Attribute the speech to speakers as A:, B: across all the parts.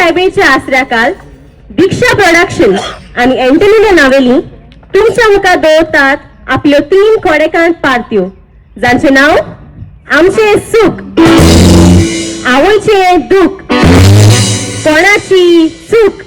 A: साहेबांच्या आसऱ्याकाल दीक्षा प्रोडक्शन आणि एंटरटेनमेंट नावेली तुमच्या मुखार दवरतात आपल्यो 3 खोडेकांत पार्ट्यो, जांचे नाव आमचे सुख, आवयचे दुख, कोणाची चूक.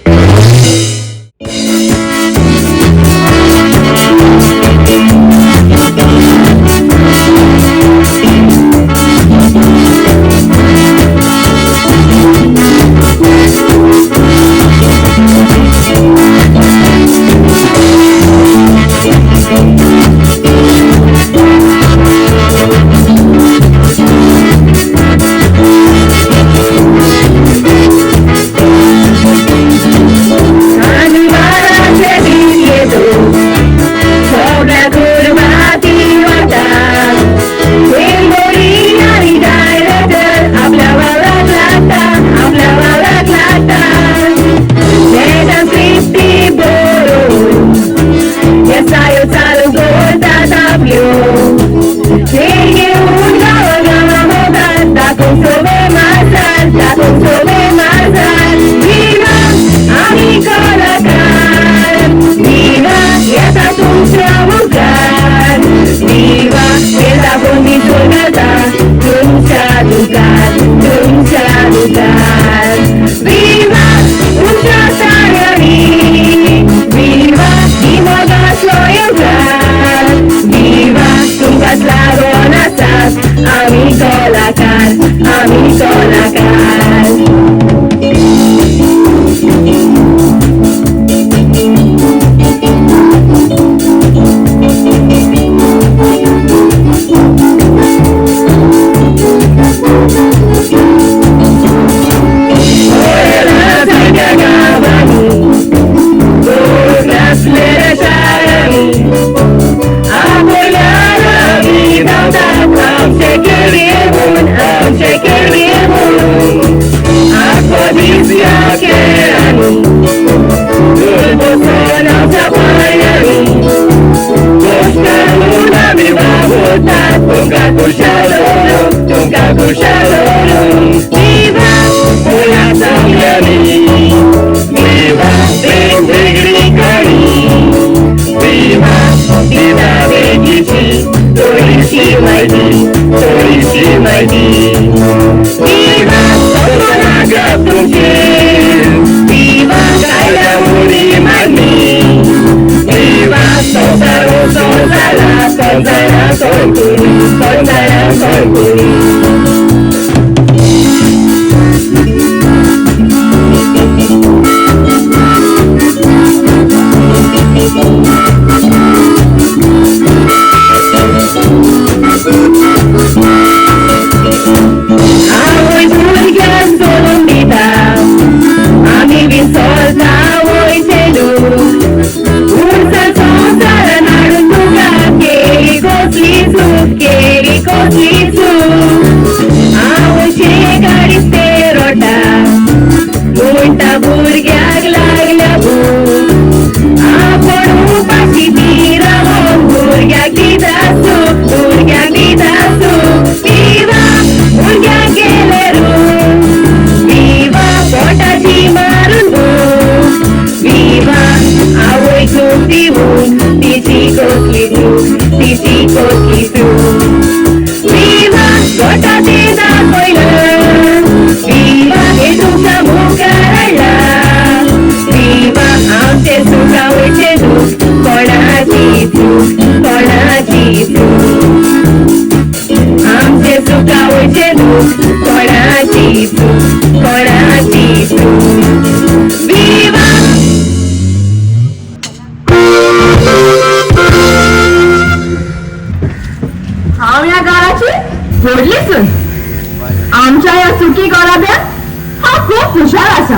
B: आमच्या या चुकी गोराब्यात हा खूप हुशार असा.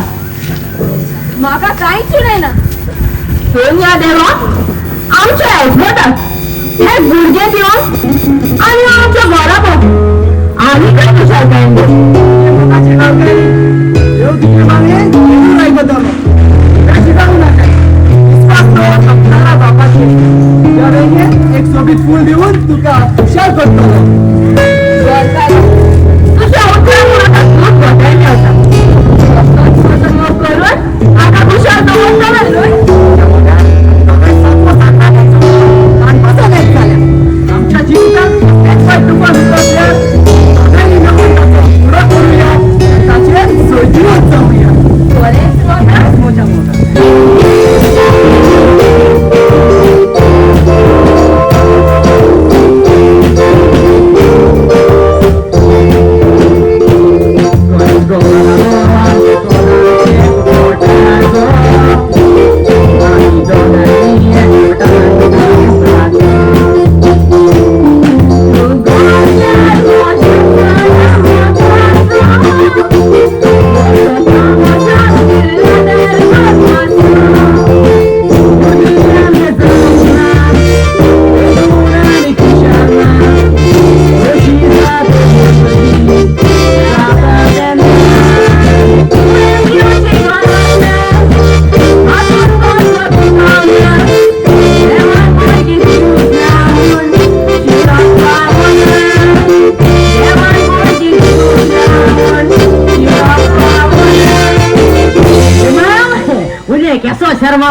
A: माका काहीच नाही ना.
B: कोण या देवा आमच्या ऐकवतात हे गुडघे देऊन आणि आमच्या गोराबात आम्ही काय हुशार काय
C: एक सोबीत फुल देऊन तुका हुशार करतो.
B: तुझ्या उत्तर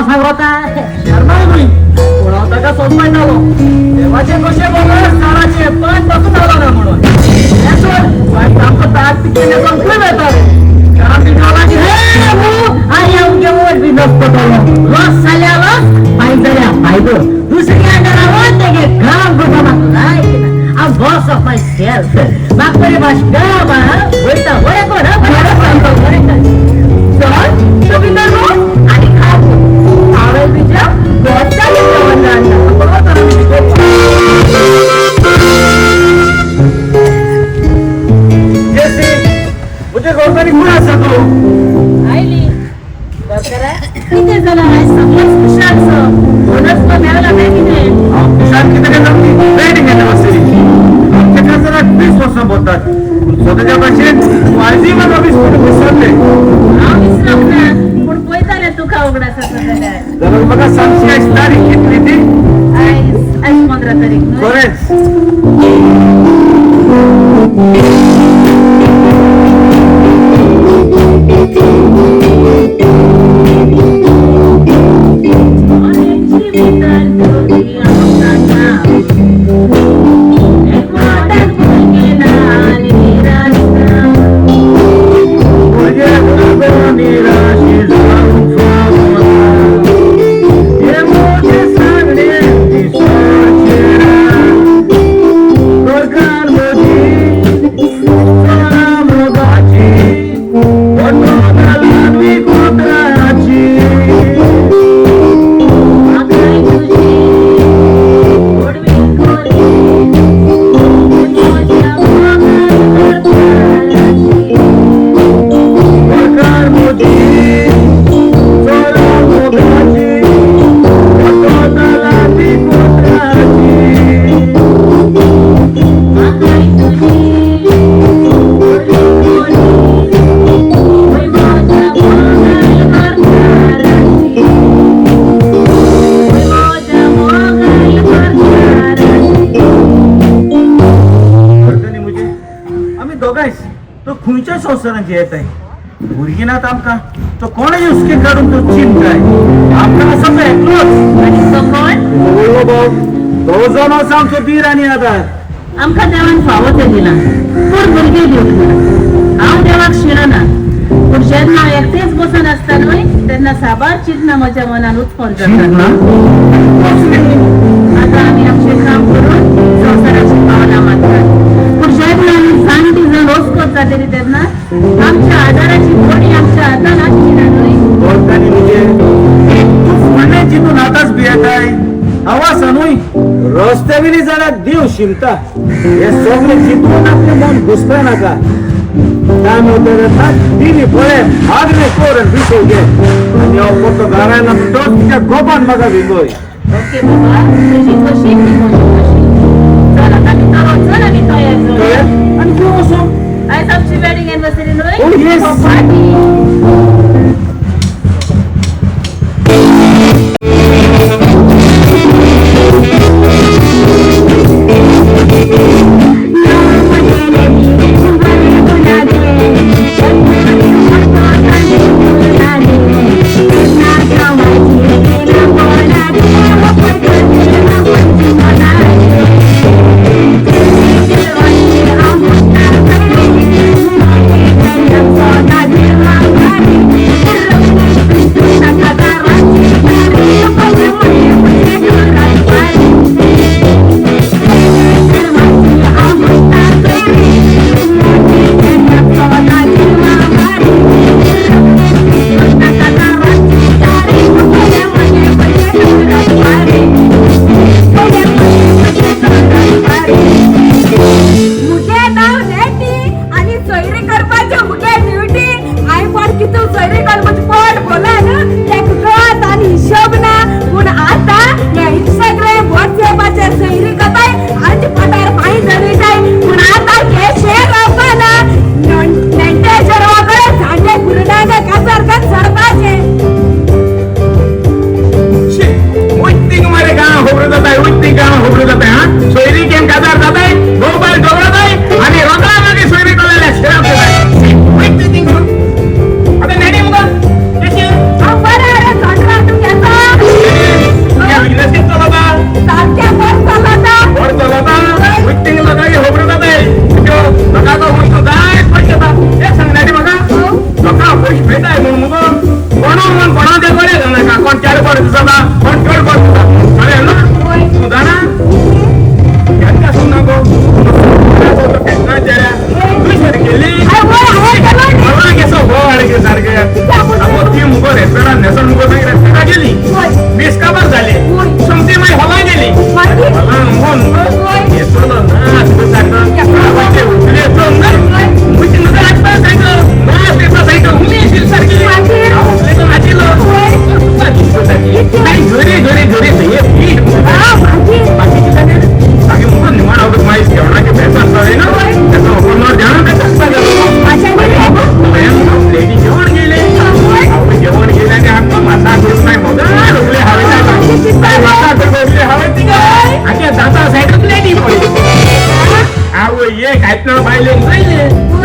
B: नाव सांगता
C: शर्मा तुम्ही कोणाचा का सोडपाय आलो देवाचे कसे बोलणार साराचे पण बसून आलो ना म्हणून आमचं ताट केले पण खूप येतात काम बिघालाची
B: नसतो रोज साल्याला पाहिजे पाहिजे दुसऱ्या घरावर ते काम बघा बॉस ऑफ माय सेल्फ मागपरी भाषा होता होय आणि खाऊ आवडीच्या
C: मुझे रोजगारी कुणा असतो
B: आईली किती जण आहे सगळंच हुशारचं कोणच तो मिळाला नाही किती
C: शांती तरी नव्हती ट्रेनिंग घेतलं असेल आमच्याकडे जरा 20 वर्ष बोलतात स्वतःच्या भाषेत माझी मला विसरले
B: विसरव ना पण पैसा रे तू का उघडायचा
C: जरा बघा 728 तारीख घेतली ती
B: आज 15 तारीख
C: बरेच तो खुंच्या संसारांची येत आहे भुरगीनात आमका तो कोणाची उसके काढून तो चिंताय आमका असं ऐकलोच
B: आणि तो कोण
C: बोललो भाऊ तो जो माणूस आमचो दीर आणि आधार
B: आमका देवान फावत दिला कोण भुरगे दिवला हांव देवाक शिणना पूण जेन्ना एकटेच बसून आसता न्हय तेन्ना साबार चिंतना म्हज्या मनान उत्पन्न जाता आता आमी आमचें काम करून संसाराची भावना मारतात पूण जेन्ना आमी जाणटी जण वचकोत जातली तेन्ना आमच्या आदाराची कोणी आमच्या हातान आसची ना न्हय
C: बोलतानी म्हणजे तू फुडले चितून आताच भियेताय हवा सनूय रस्त्याविनी जाल्यार देव शिमता हे सगळे चितून आपले मन घुसता नाका काय म्हणतो तिने फळे आगले कोरण भिसो घे आणि अपोतो घरायला तो तिच्या गोपान बघा भिगोय
B: ओके बाबा तुझी कशी ती म्हजी कशी चल आता मी चल आमी तयार जाऊया
C: आणि तू असो
B: आयज आमची वेडिंग एनिवर्सरी न्हय
C: Oh, yes.
B: पार्टी
C: एक ऐकणार पाहिले नाही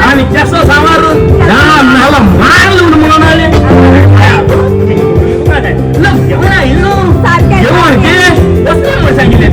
C: आणि कसं सामारून मला मारलं म्हणून आले जेवण सांगितले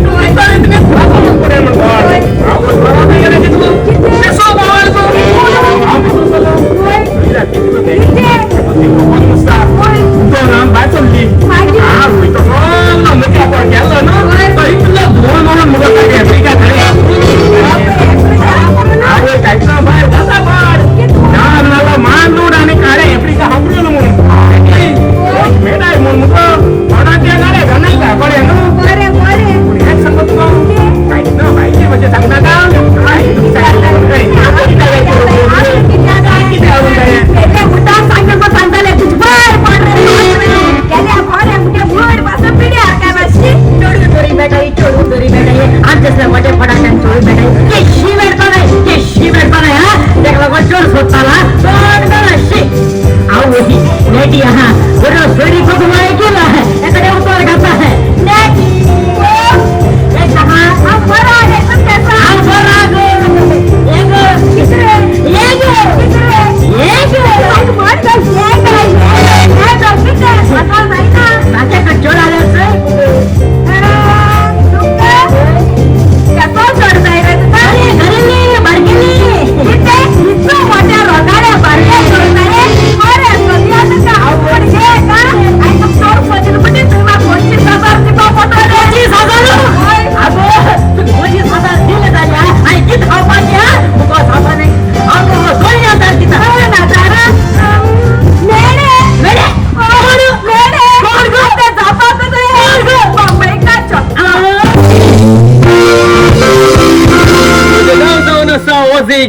C: मानूड आणि काळे एपडी का हापडलं म्हणून मेडाय म्हणून गाड्या घालाय का बरे सांगतो पाहिजे म्हणजे सांगता का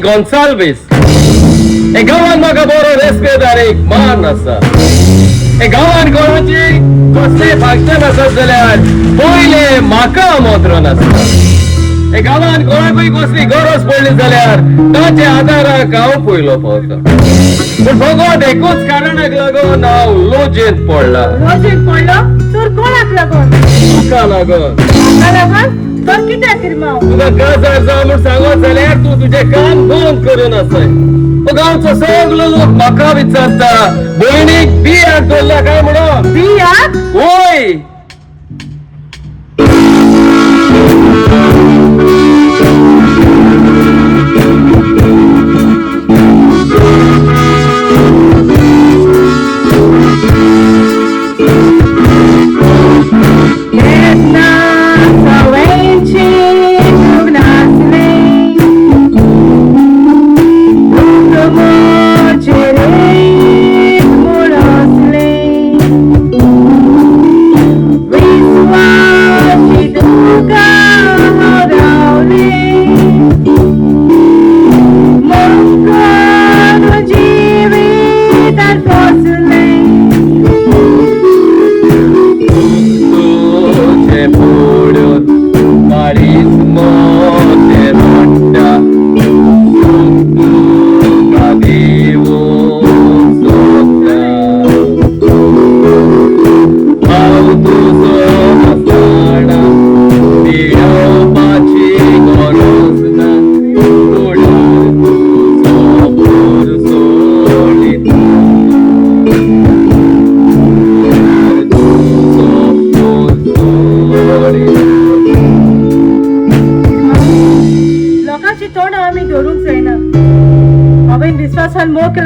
C: Gonçalves e gawan maga boro respedar ek man asa e gawan konachi कसले भाषण असत जाल्यार पहिले म्हाका आमंत्रण आसता e गावान कोणाकूय कसली गरज पडली जाल्यार ताचे आदाराक हांव पयलो पावता पूण फकत एकूच कारणाक लागून हांव लोजयेंत पडला
A: तर कोणाक लागून
C: तुका लागून
A: तो कित्याक किरमाव
C: तुका काजार जावं म्हूण सांगत जाल्यार तूं तुजें काम बंद करून आसय गांवचो सगलो लोक म्हाका विचारता भयणीक बियाक दवरल्या काय म्हणून
A: बियाक
C: ओय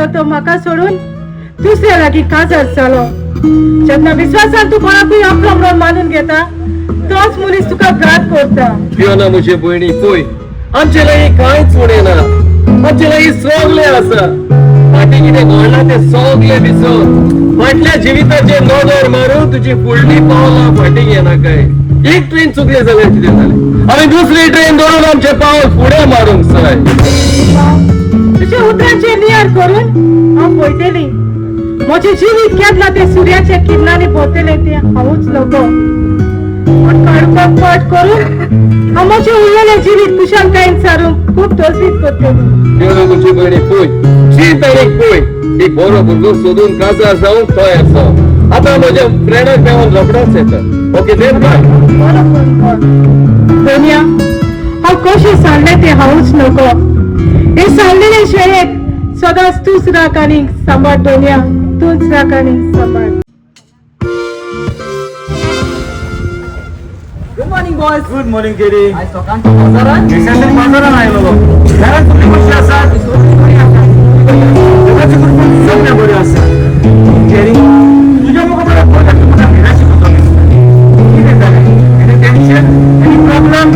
A: तो म्हाका सोडून दुसऱ्या लागीं काजार चालो जेन्ना विश्वासान तूं कोणाकूय आपलो म्हणून मानून घेता तोच मनीस तुका घात करता
C: पियोना म्हजे भयणी पळय आमचे लागीं कांयच उणेना आमचे लागीं सगलें आसा फाटीं कितें घडलां तें सगलें विसर फाटल्या जिविताचेर नदर मारून तुजी फुडलीं पावलां फाटीं येना काय एक ट्रेन चुकली जाल्यार कितें जालें आमी दुसरी ट्रेन धरून आमचे पावल फुडें मारूंक जाय
A: तुझे उतरांचे नियार करून हांव पळयतली म्हजें जिवीत केन्ना ते सुर्याच्या किरणांनी भोंवतलें तें हांवूच नको पूण काडपाक पाट करून हांव म्हजें उरलेलें जिवीत कुशलकायेन सारूंक खूब तळपीत करतली
C: देव म्हजी भयणी पळय शीत आनीक पळय एक बरो भुरगो सोदून काजार जावंक तयार जावं आतां म्हज्या फ्रेंडाक मेळून रोखडोच येता ओके देव काय
A: दुनिया हांव कशें सांगलें तें हांवूच नको
D: हे सांगलेले शेळेक सदांच तूच राख आणि सांभाळ दोन्या तूच राख आणि सांभाळ.
C: Good morning boys. Good morning Jerry.
B: आज सकाळच्या बाजारात
C: देशातील बाजारात आयलो गो. घरात तुम्ही कशी आसात? जगाची कृपा सगळ्या बरी आसा. जेरी तुझ्या मुखामध्ये बघा तुम्हाला निराश होतो मी. किती झाले? Any tension? Any problem?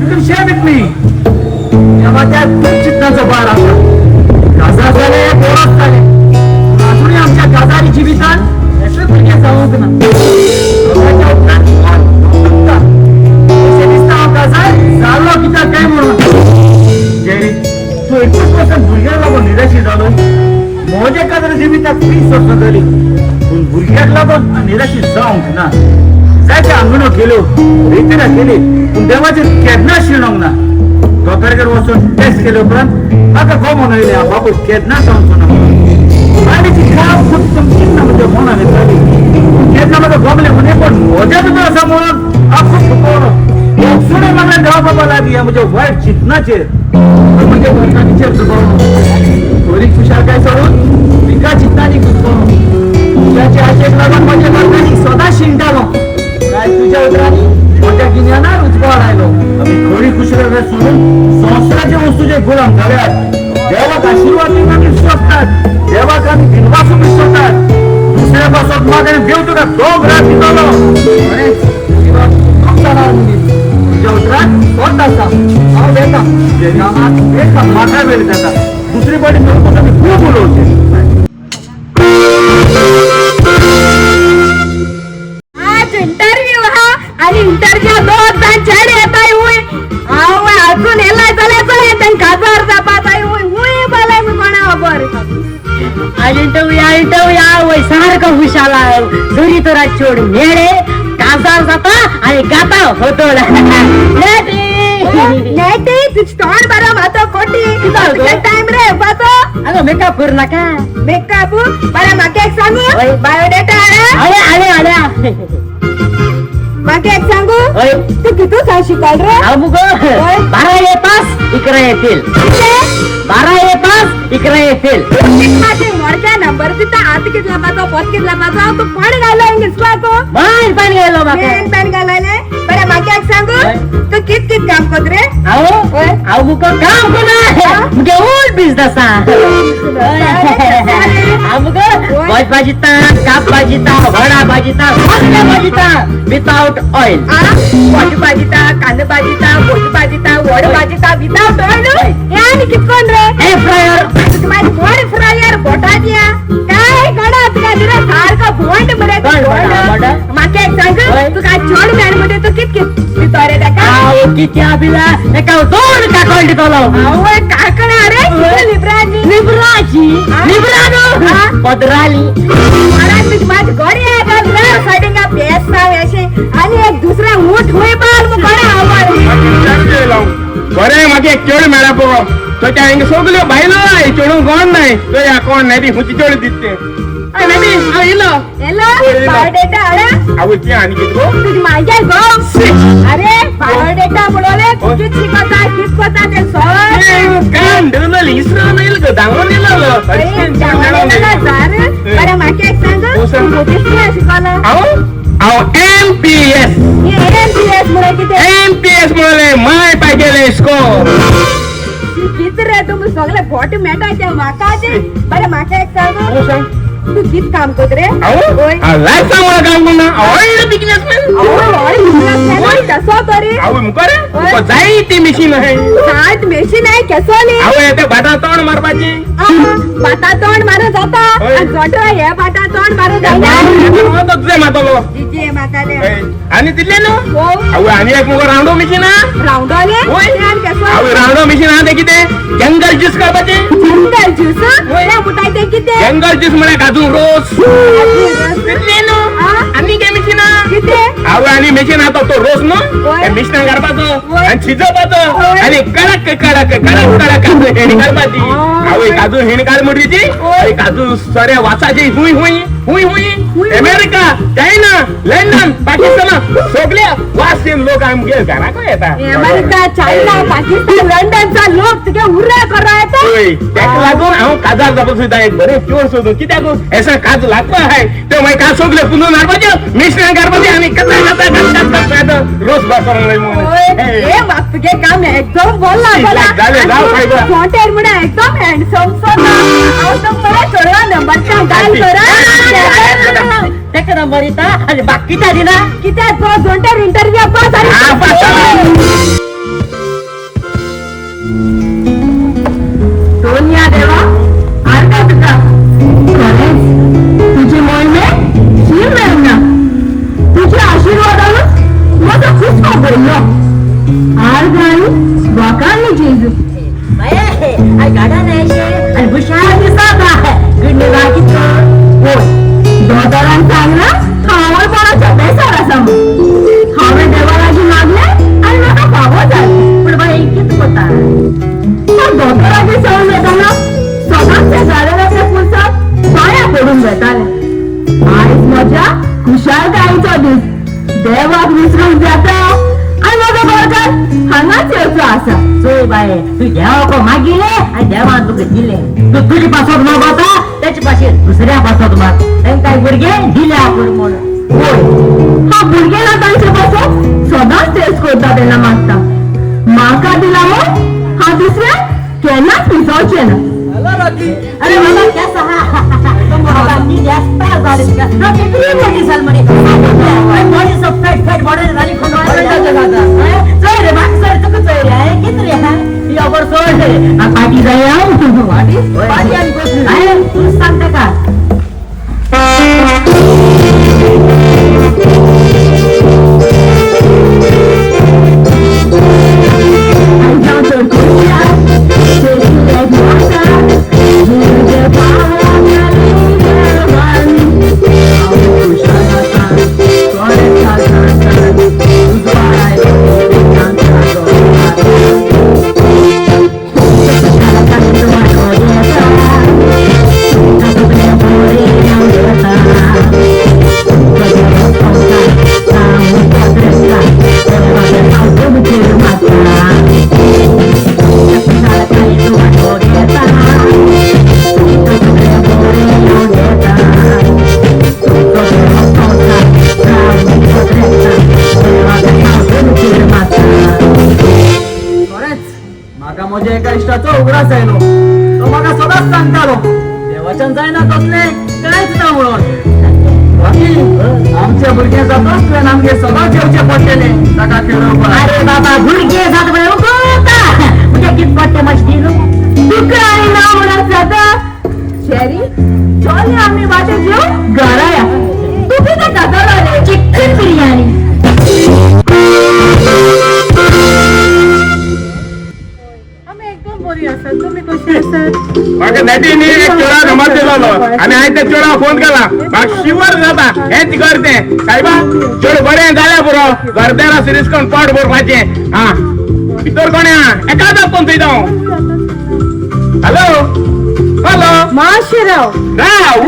C: You can share with me. या माझ्या चित्ताचा बार आसा. गाजा झाले बोरस झाले. अजूनही आमच्या गाजारी जीवितात यशस्वी म्हणजे जाऊक ना. लोकांच्या उपरांत झालो किती काय म्हणून जेरी तू 21% भुरग्याक लागून निराशी जालो. म्हजे कादर जिविताक 20 वर्सां जाली पूण भुरग्याक लागून निराशी जावंक ना. जायते आंगणो केल्यो रिपेरा केली पूण देवाचेर केन्ना शिणोंक ना. डॉक्टराचेर वचून टेस्ट केले उपरांत म्हाका गो म्हणून येयले हांव बाबू केन्ना जावचो ना म्हणून. पाणीची खाव खूब केन्ना म्हज्या मनान येताली केन्ना म्हाका गमले म्हणे पण म्हज्या भितर आसा म्हणून हांव खूब दुखवलो. सुणे मला देवा बाबा लागली म्हणजे वाईट चितनाचेर म्हणजे वर्तनाचेर दुखवलो. थोडी खुशाल काय सोडून विका चित्तानी घुसवलो. तुझ्याच्या आशेक लागून माझ्या वर्तनाची सदा शिंकतालो. काय तुझ्या उदरांनी माझ्या गिन्यानार उजवाड आयलो. आम्ही थोडी खुशाल सोडून संसाराचे वस्तूचे गुलाम झाल्यात. देवाक आशीर्वाद दिवपाक विश्वासतात. देवाक आम्ही बिनवासून विश्वासतात. दुसऱ्या पासून माझ्या देव तुका दोग रात दितलो. दुसरी बडी खूप बोलवते.
A: आज इंटरव्ह्यू हा आणि इंटरव्ह्यू 2 तास चढ येताय होय. आव अजून एला चले त्यांना खासदार जापाताय होय. होय बाला मी कोणा बर
B: इंटरव्ह्यू वय सारखं हुशाला घरी तर चोड मेळे काजार जाता आणि गाता होतो.
A: नेटी तुझ तोंड बरं वातो कोटी टाइम रे वातो.
B: अगं मेकअप करू नका.
A: मेकअप बरं मागे एक सांगू
B: होय.
A: बायोडेटा
B: आले
A: मागे एक सांगू
B: होय.
A: तू किती काय शिकाल रे.
B: मुग 12 पास इकडे येतील. 12 पास इकडे येतील.
A: माझे मोडक्या नंबर तिथं आत कितला पाचो पोत कितला पाचो तू पण घालो इंग्लिश पाको
B: माय पाणी गेलो माका.
A: पेन घालायले बरं मागे एक सांगू तू कित काम करत रे.
B: अहो मुग काम कोणा मुगे ओल्ड बिझनेस मुग वाईट भाजीता काप भाजीता वडा भाजीता मसाला भाजीता विदाउट ऑइल.
A: भाजी भाजीता कांदा भाजीता भोजी भाजीता वड भाजीता विदाउट ऑइल. यानी कितकोन रे
B: ए फ्रायर
A: माझी वड फ्रायर बोटाच्या काय गडा तुका दिरा सारखा भोंड मरे
B: बोंड.
A: मागे एक सांग तू काय छोड मॅन मध्ये तू कित तोरे टाका.
B: अहो किती आबिला एका दोन काकोल दितलो.
A: अहो काकणा रे लिब्राजी
B: लिब्रानो पदराली.
A: महाराज तुझी माझी गोरी आहे का तुला साइडिंग का पेस नाव असे आणि एक दुसरा ऊंट होय बाल मग कोणा आवड.
E: बरे मागे एक चेड मेळा पळो तो त्या हिंग सगळ्यो बायलो आय चेडूं कोण नाही तो या कोण नाही हुची चेड दिसते. अय नाही इलो
A: हेलो बायोडेटा अरे
E: आवची आणि कितको
A: तुझी माझ्या गो. अरे बायोडेटा बोलले कित शिकवता कितकोता ते सर
E: कान डल इसरा नाही ग दांगो नेलो.
A: बरं मागे एक सांग किती शिकवला.
E: आओ एमपीएस
A: मुळे किती
E: एमपीएस मुळे माय पाहिजे स्कोर.
A: किती रे तुम्ही सगळे फोटो मेटायचे माकाचे. बरं मागे एक सांग तू कित काम करत रे.
E: लाईफ चांगला काम करना ऑइल बिझनेसमॅन.
A: कसो तरी
E: अहो मुकरे जाई ती मशीन आहे.
A: सात मेशीन आहे कसोली.
E: अहो येते बाटा तोंड मारपाची.
A: बाटा तोंड मारू जाता जोटो हे बाटा तोंड मारू जाता
E: तुझे मातलो
A: जीजे माताले
E: आणि दिले ना. अहो आणि एक मुग रावंडो मशीन
A: राऊंडोले
E: अहो रावंडो मशीन हा ते किती जंगल ज्यूस करपाचे.
A: जंगल ज्यूस मुतायते किती
E: जंगल ज्यूस म्हणे काजू रोस दिले ना. आणि काय मशीन
A: किती
E: अहो आणि मशीन आता तो रोस ना मिश्रण करपाचो आणि शिजवपाचो आणि कडक कडक कडक कडक करपाची. आवय काजू हिणकार मुडीची काजू सरे वाचाची हुई हुई हुई हुई अमेरिका चायना लंडन पाकिस्तान सगळे वासीन लोक आमगे घराको येता
A: अमेरिका चायना पाकिस्तान लंडनचा लोक तुगे उर्रा करा येता
E: होय त्याक लागून हांव काजार जातो सुद्धा एक बरे चोर सोदून कित्याक ऐसा काजू लागतो आहे ते माय का सगळे पुनून हाडपाचे मिश्रण करपाचे आणि कथा कथा रोज बाजार
A: ए बाप तुगे काम एकदम बोलला बोला छोटे मुडे एकदम हँडसम सोना हांव तो बरे चोरवा नंबरचा गाल करा
B: तेक नंबर येता आणि बाकी तारी ना
A: कित्या तो जोंटर इंटरव्यू पास आणि सोनिया देवा आरका तुका खरेच तुझी मोहिमे शीर ना तुझ्या आशीर्वादानं माझा खुशखा बोललो आर गाणी वाकाळली जेजू
B: आई गाडा नाही आणि भुशार दिसत आहे गुडनी बाकीचं
A: होय दोदारान सांगला हांव कोणाच्या बेसार आसा हांवें देवा लागीं लागले आनी म्हाका फावो जालें
B: पण बाई किती होता
A: दोतोराची सवय घेताना सदांच त्या गाडव्याच्या पुरसाक पांयां पडून घेताले आयज म्हज्या खुशालकायेचो दीस देवाक विसरूंक जाता आनी म्हजो बळकार हांगाच येवचो आसा
B: सोय बाय तू देवाको मागिले आणि देवान तुका दिले तू तुझी पासोत न बता त्याची पाशी दुसऱ्या पासोत माग काही भुरगे दिले आपण म्हणून
A: होय हा भुरगेला तांचे पासून सदांच तेच करता तेन्ना मागता म्हाका दिला मग हा दुसऱ्या केन्नाच विसरचे ना
B: अरे बाबा कसा बाबा ती जास्त झाली का ना किती मोठी सलमानी बॉडी सब फेट बॉडी झाली खूप चल रे बाक सर तू चल रे आहे किती रे हा यावर सोड रे पाठी जाय पाठी आणि बस आहे तू सांगते का
C: म्हाका म्हज्या एका इश्टाचो उगडास आयलो तो म्हाका सदांच सांगतालो देवाच्यान जायना तसले कांयच ना म्हणून बाकी आमचे भुरगे जाताच तुवें आमगे सदांच येवचे पडटले ताका खेळोवपाक
B: अरे बाबा भुरगे जात बरे उगवता म्हणजे कित पडते मस्ती
A: तुका आनी ना म्हणत जाता शेरी चल आमी वाटे जेव घरा या तू कितें खातलो रे
B: चिकन बिर्याणी
D: आम्ही एकदम बरी आसात तुम्ही कशी आसात
E: म्हाका नेटीनी एक चोळा नंबर दिलोलो आनी हांवें त्या चोळा फोन केला म्हाका शिवर जाता हेंच करते सायबा चोड बरें जाल्या पुरो गर्देला सिरीज कोण पोट भरपाचें हा भितर कोण एकाच फोन थंय जावं हॅलो हॅलो
D: माशिराव
E: राव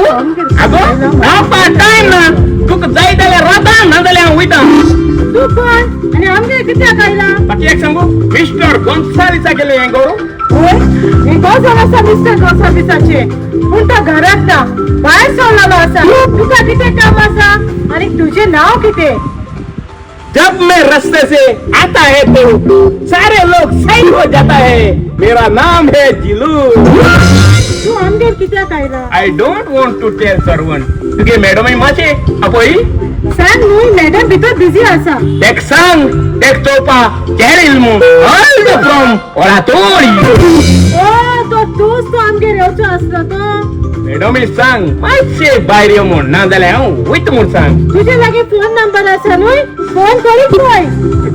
E: आगो रावपा टायम ना तुका जाय जाल्यार राता ना जाल्यार हांव वयता
D: तू कोण आणि आमगे कित्याक आयला
E: बाकी एक सांगू मिस्टर गोन्सालीचा गेले हें गौरव
D: होय हे गोजल आसा मिस्टर गोसाविसाचे पूण तो घरात ना भायर सोडलेलो आसा तुका कितें काम आसा आणि तुझे नाव कितें
E: जब मैं रास्ते से आता है तो सारे लोग साइड हो जाता है मेरा नाम है जिलू
D: तू आमगेर कित्याक आयला
E: I don't want to tell servant तुगे मॅडम माशे आपई
D: सांग न्हू मॅडम भितर बिझी आसा
E: देख सांग देख चोपा केर इल्मू ऑल द फ्रॉम ओराटोरी
D: ओ तो तूच तो आमगेर येवचो आसलो तो
E: मॅडम सांग मातशे भायर यो म्हूण ना जाल्यार हांव वयता म्हूण सांग
D: तुझे लागीं फोन नंबर आसा न्हू फोन करीत पळय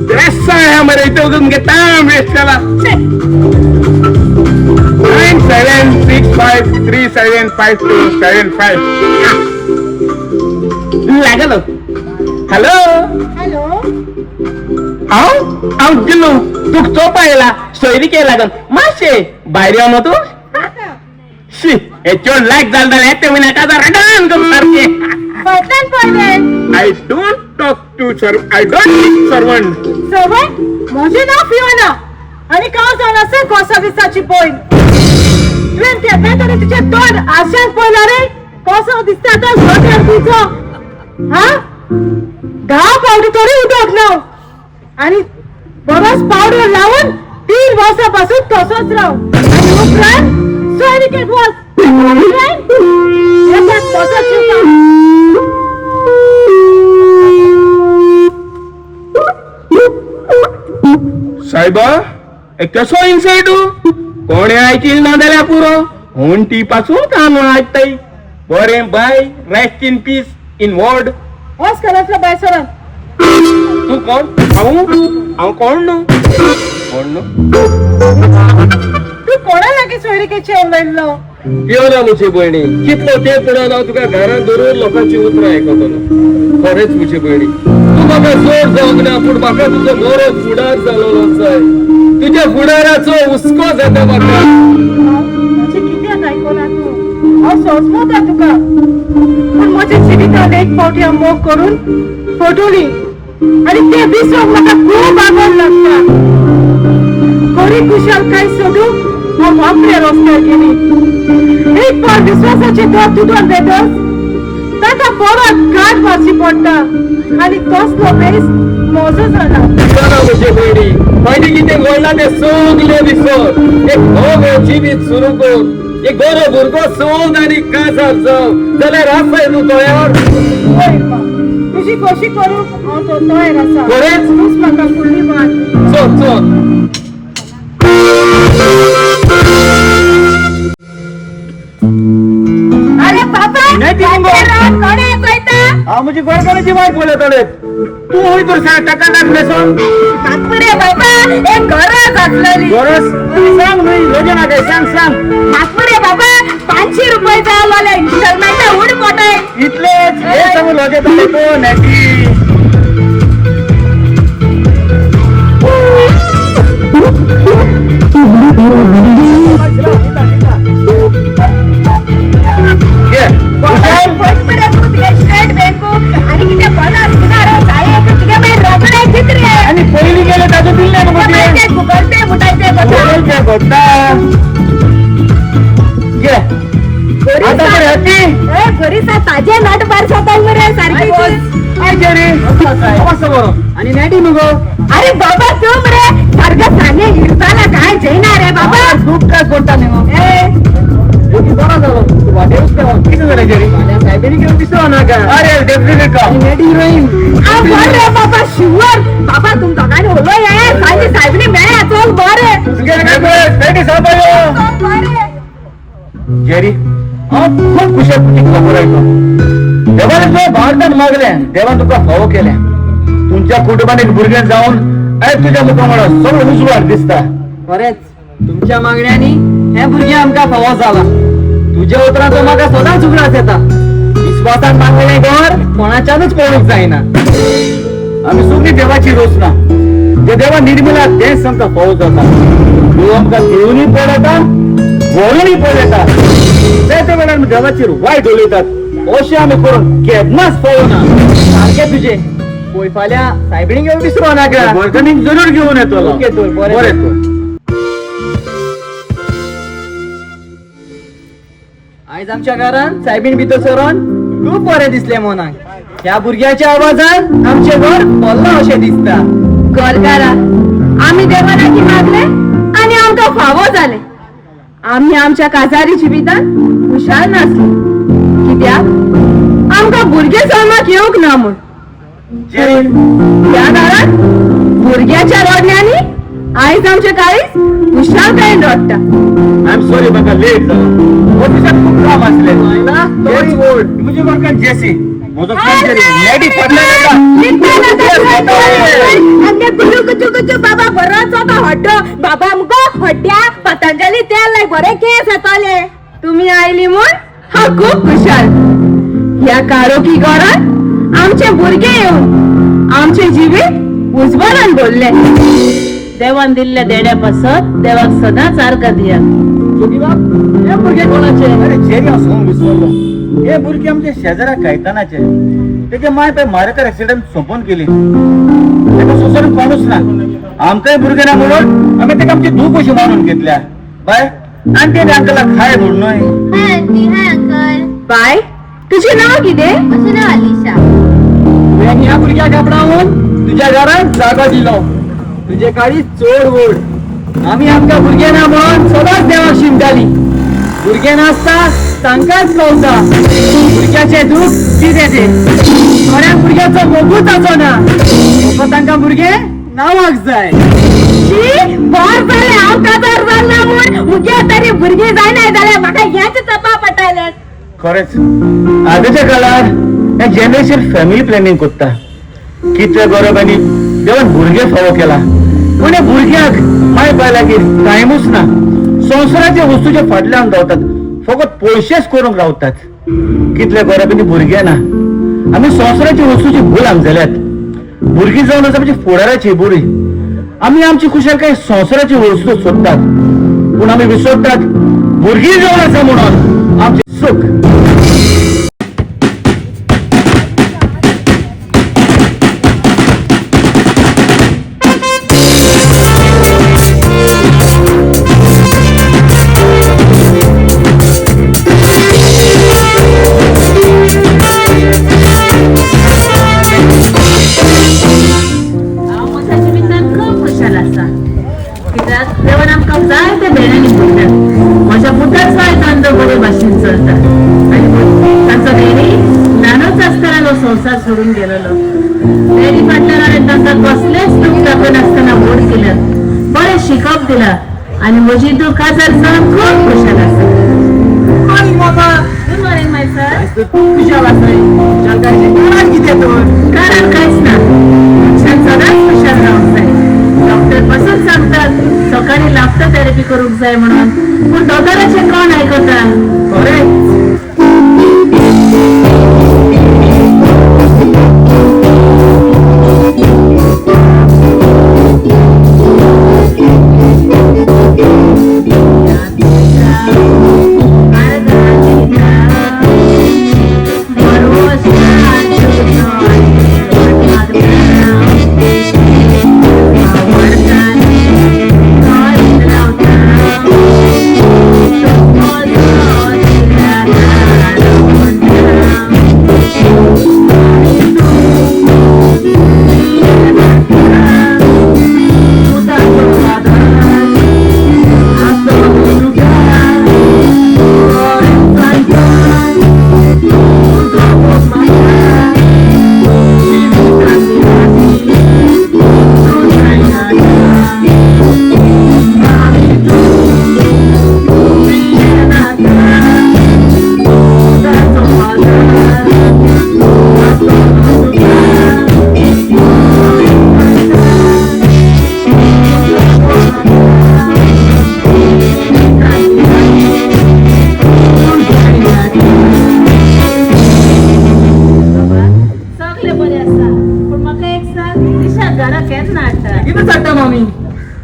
E: ड्रेस सांग मरे इथे उगून घे टाइम वेस्ट केला 9765375275 लागलो हॅलो
D: हॅलो
E: हांव जिल्लू तुका चोवपा येयला सोयरी के लागून मातशे भायर यो न्हू तूं
D: काका
E: शी हे चोड लायक जाल जाल्यार ते विना काजा रडान करून सारखे
D: पटल्यान पडलें
E: I don't talk to I don't servant
D: सवय म्हजें नांव फिओना आनी हांव जावन आसा गोसाविसाची पॉयंट तुवें केन्ना तरी तुजें तोंड आरशांत पळयलां रे कसो दिसता तो घोटर तुजो हा गांव पावटी तरी उदक ना आनी बरोच पावडर लावून 3 वर्सां पासून तसोच राव आनी उपरांत सैनिकेक वच तसोच
E: सायबा कसो इन्सायट कोणे आयकील ना जाल्यार पुरो हून ती पासून काम आयकताय बरें बाय rest in peace in ward
D: वच करातलो बाय सरान
E: तू कोण हांव कोण न्हू
D: तू कोणा लागीं सोयरिकेचे उलयल्लो
C: पिवना मुझे भयणी कितलो ते पुरान हांव तुका घरांत धरून लोकांची उतरां आयकतलो खरेंच मुझे भयणी तू म्हाका जोड जावंक ना पूण म्हाका तुजो बरो फुडार जालोलो जाय तुज्या फुडाराचो हुस्को जाता म्हाका
D: म्हजें कित्याक आयकना तूं हांव सोंसमोता तुका पूण म्हज्या जिवितांत एक फावटी हांव मोग करून फटोली आनी ते विसरूंक म्हाका खूब आगोल लागता खरी कुशलकाय सोडून हांव वापरे रस्त्यार गेली एक फावट विश्वासाचे दोर तुटून वेतस ताका परत गाठ मारची पडटा आनी तसलो बेस म्हजो जाला
C: पिवना मुझे भयणी फायटी कितें घडलां तें सगलें विसर एक नवो जिवीत सुरू कर एक बरो भुरगो सोद आनी काजार जाव जाल्यार आसाय न्हू तयार
D: तुझी कशी करू हांव तो तयार आसा
C: खरेंच?
D: तूंच म्हाका फुडली मात
C: चल
D: अरे बाबा
E: नाही ती मुंगो.
D: कोणे येतोयता
E: हांव म्हजी गोरकाराची वाट पळयताले तू हय तर सांग ताका नासलेसो
D: नागपुरे बाबा एक गरज आसलेली
E: गरज सांग न्हय लोजे नागे सांग
D: नागपुरे बाबा 500 रुपये जावले इंस्टॉलमेंट उड मोठे
E: इतलेच हे सांगू लोजे ताले तो नेटी ये
D: स्टेट बँक आणि किती पन्नास दिनार काय तुझ्या बाई रोकडे चित्रे
E: आणि पयली गेले ताजे दिले न्हू मगे
D: गुगल पे मुटायचे
E: बोलचे घडटा ये आता तर हॅपी
D: घरीसा ताजे नट बार सोताल मरे सारखे
E: काय जेरी कसं बरो आणि नेटी मगो
D: अरे बाबा तुम रे सारखं सांगे हिरताना काय जैना रे बाबा
E: दूध काय कोणता नाही योगी बरा झालो तू वाटेवच काय किती झाले जेरी साहेबांनी घेऊन दिसतो ना का अरे डेफिनेटली का नेटी हिरोईन
D: रे बाबा शुअर बाबा तुम दोघांनी होलो ये सांगे साहेबनी मेळ्या चल बरे
E: तुझे काय नेटी साहेब जेरी खूप खुशाल तुझी खबर ऐकून देवाने तुझ्या भारतात मागले देवा तुका फावो केल्या तुमच्या कुटुंबाने एक भुरग्यान जाऊन तुझ्या मुखामुळे सगळं उजवाड दिसता
B: खरेंच तुमच्या मागण्यांनी हे भुरगे आमकां फावो जाला तुज्या उतरांचो म्हाका सदांच उगडास येता विश्वासान मागलेले घर कोणाच्यानूच पळूंक जायना
C: आम्ही सगळी देवाची रोचना जे देवा निर्मिला तेच आमकां फावो जाता तू आमकां घेवनूय पळयता व्हरूनय पळयता त्या वेळार देवाचेर वायट उलयतात अशें आमी करून केन्नाच फावो ना
B: सारखे तुजे पळय फाल्यां सायबिणीक येवंक विसरो नाका
C: वर्गणीक जरूर घेऊन येतो
B: ओके तर, बरें.
C: बरें तर.
B: आयज आमच्या घरान सायबीण भितर सरोन खूब बरें दिसलें मनाक ह्या भुरग्याच्या आवाजान आमचे घर भरला अशें दिसता
A: गोरकारा आम्ही देवालाकी मागले आणि आमकां फावो जाले आम्ही आमच्या काजारी जिवितांत खुशाल नासली कित्याक आमकां भुरगे जल्माक येवंक ना म्हूण त्या दारान भुरग्याच्या रोडण्यांनी आयज आमचे काळीज खुशालकायेन रडटा
C: आय एम सॉरी म्हाका लेट जालो ऑफिसात खूप काम आसले
B: तोच बोल.
C: तुमचे वर्गात जेसी म्हजो फ्रेंड जेरी लेडी
D: बाबा बरोच होता हड्डो बाबा मुगो हड्ड्या पतंजली तेल लाय बरे केस येतले
A: तुम्ही आयली म्हूण हांव खूब खुशाल ह्या काळोखी घरांत आमचे भुरगे येवन आमचे जिवीत उजवाडान भरले देवान दिल्ले देड्या पासत देवाक सदांच आर्गां दिया
B: हे भुरगे कोणाचे
C: अरे जेरी हांव सांगूंक विसरलो हे भुरगे आमच्या शेजाऱ्या कायतानाचे तेजे माय पळय मारेकर एक्सिडेंट सोंपोवन गेली तेका सोसोन कोणूच ना आमकांय भुरगे ना म्हणून आमी तेका आमची धूव कशी मारून घेतल्या बाय आनी ते अंकलाक खाय म्हणून
F: हाय आंटी हाय अंकल
A: बाय तुझे नाव किती
F: माझं नाव अलिशा
B: तुवें ह्या भुरग्याक आपणावून तुझ्या घरात जागो दिलो तुझे काळी चोड वोड आमी आमकां भुरगे ना म्हणून सदांच देवाक शिमताली भुरगे नासता तांकांच कळटा भुरग्याचे दूख कितें ते थोड्या भुरग्याचो मोगूच आसो ना फकत तांकां भुरगे नावाक जाय
A: बर बरे हांव काजार जाल्ला म्हूण मुगे तरी भुरगीं जायनाय जाल्यार म्हाका ह्याच तपा पडटाले
C: खरेंच आजच्या काळार हे जनरेशन फॅमिली प्लॅनिंग करता कितले गरबांनी देवान भुरगे फावो केला पण हे भुरग्याक माय बाय लागीर टायमूच ना संवसाराच्या वस्तूच्या फाटल्यान धांवतात फकत पयशेच करूंक रावतात कितले गरबांनी भुरगे ना आमी संवसाराच्या वस्तूची भूल आमचेल्यात भुरगीं जावन आसा म्हणजे फुडाराची बुरी आमी आमची कुशलकाय संवसाराची वस्तू सोदतात पूण आमी विसरतात भुरगीं जावन आसा म्हणून आमचे सुख
B: देवान आमकां जाय ते भेणांनी भरतात म्हज्या पुताच जाय तांचो बरे भाशेन चलता आनी तांचो भेणी ल्हानूच आसतना तो संवसार सोडून गेलेलो भेणी फाटल्यान हांवें तांकां कसलेच दूख दाखोवन आसतना व्हड केल्यात बरें शिकप दिला आनी म्हजी तूं काजार जावन खूब खुशाल आसा हाय मामा गुड मॉर्निंग माय सर खुशाल आसा कारण कितें तर कारण कांयच ना मनशान सदांच खुशाल रावंक जाय डॉक्टर पासून सांगतात सकाळी लाफ्टर थेरपी करूंक जाय म्हणून पूण दोतोराचे कोण आयकता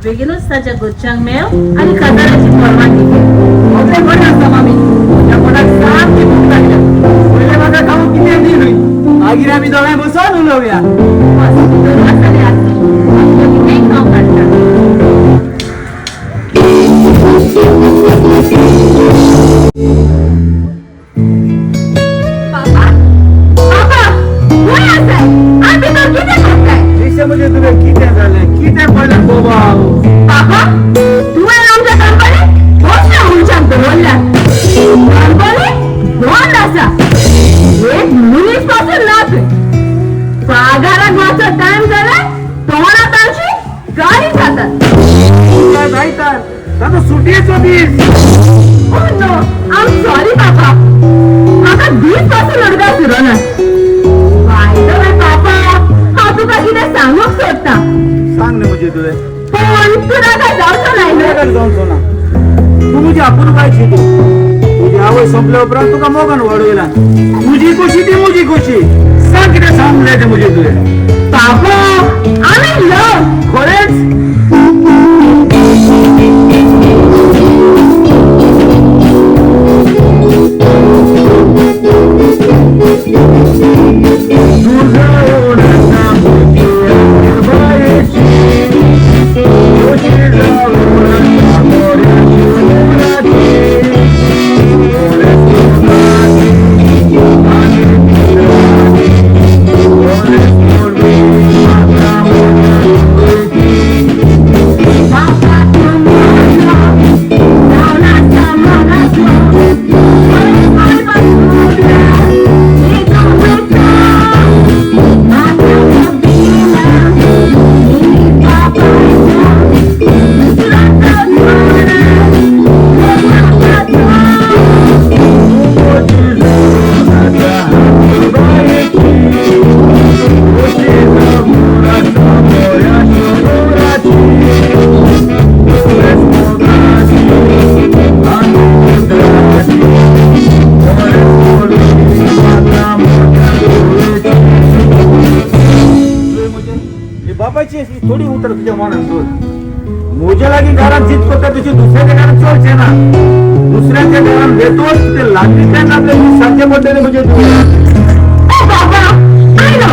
B: बेगीनूच ताच्या गोच्यांक मेव आनी काजाराची परवानगी घे बरें आसा मामी म्हज्या कोणाक सामकी भूक लागल्या पयलें म्हाका खावंक कितें दी न्हय मागीर आमी दोगांय बसून उलोवया कितेंय खावंक हाडटा
C: म्हणजे तुला किती झालं किती पडलं बाबा
A: बाबा तुवें आमच्या कंपनीत कसल्या मनशाक दवरल्या कंपनी बंद आसा एक मनीस पासून ना थंय पगाराक मातसो टायम जाल्यार तोंडां तांची गाडी जातात
C: जायतात ताका सुटयेचो दीस
A: oh no I am sorry बाबा म्हाका दीस पासून अडगाव फिरोना बाय द पापा हांव तुका कितें सांगूंक सोदता
C: सांग न्ही म्हणजे तुवें
A: पण तुला काय जावचो नाही
C: मोगान जावचो ना तू म्हजी आपुरबायची तू तुजी आवय संपल्या उपरांत तुका मोगान वाडयला तुजी कशी ती म्हजी कशी सांग कितें सांगलें तें म्हणजे तुवें
A: बाबा आमी लव
C: खरेंच थोडी उतर तुझ्या मनात दोन मोजे लागी घरात जित करता तुझी दुसऱ्याच्या घरात चोरचे ना दुसऱ्याच्या घरात येतोच ते लागली काय ना आपल्या सारखे पडलेले म्हणजे तू
A: बाबा आय नो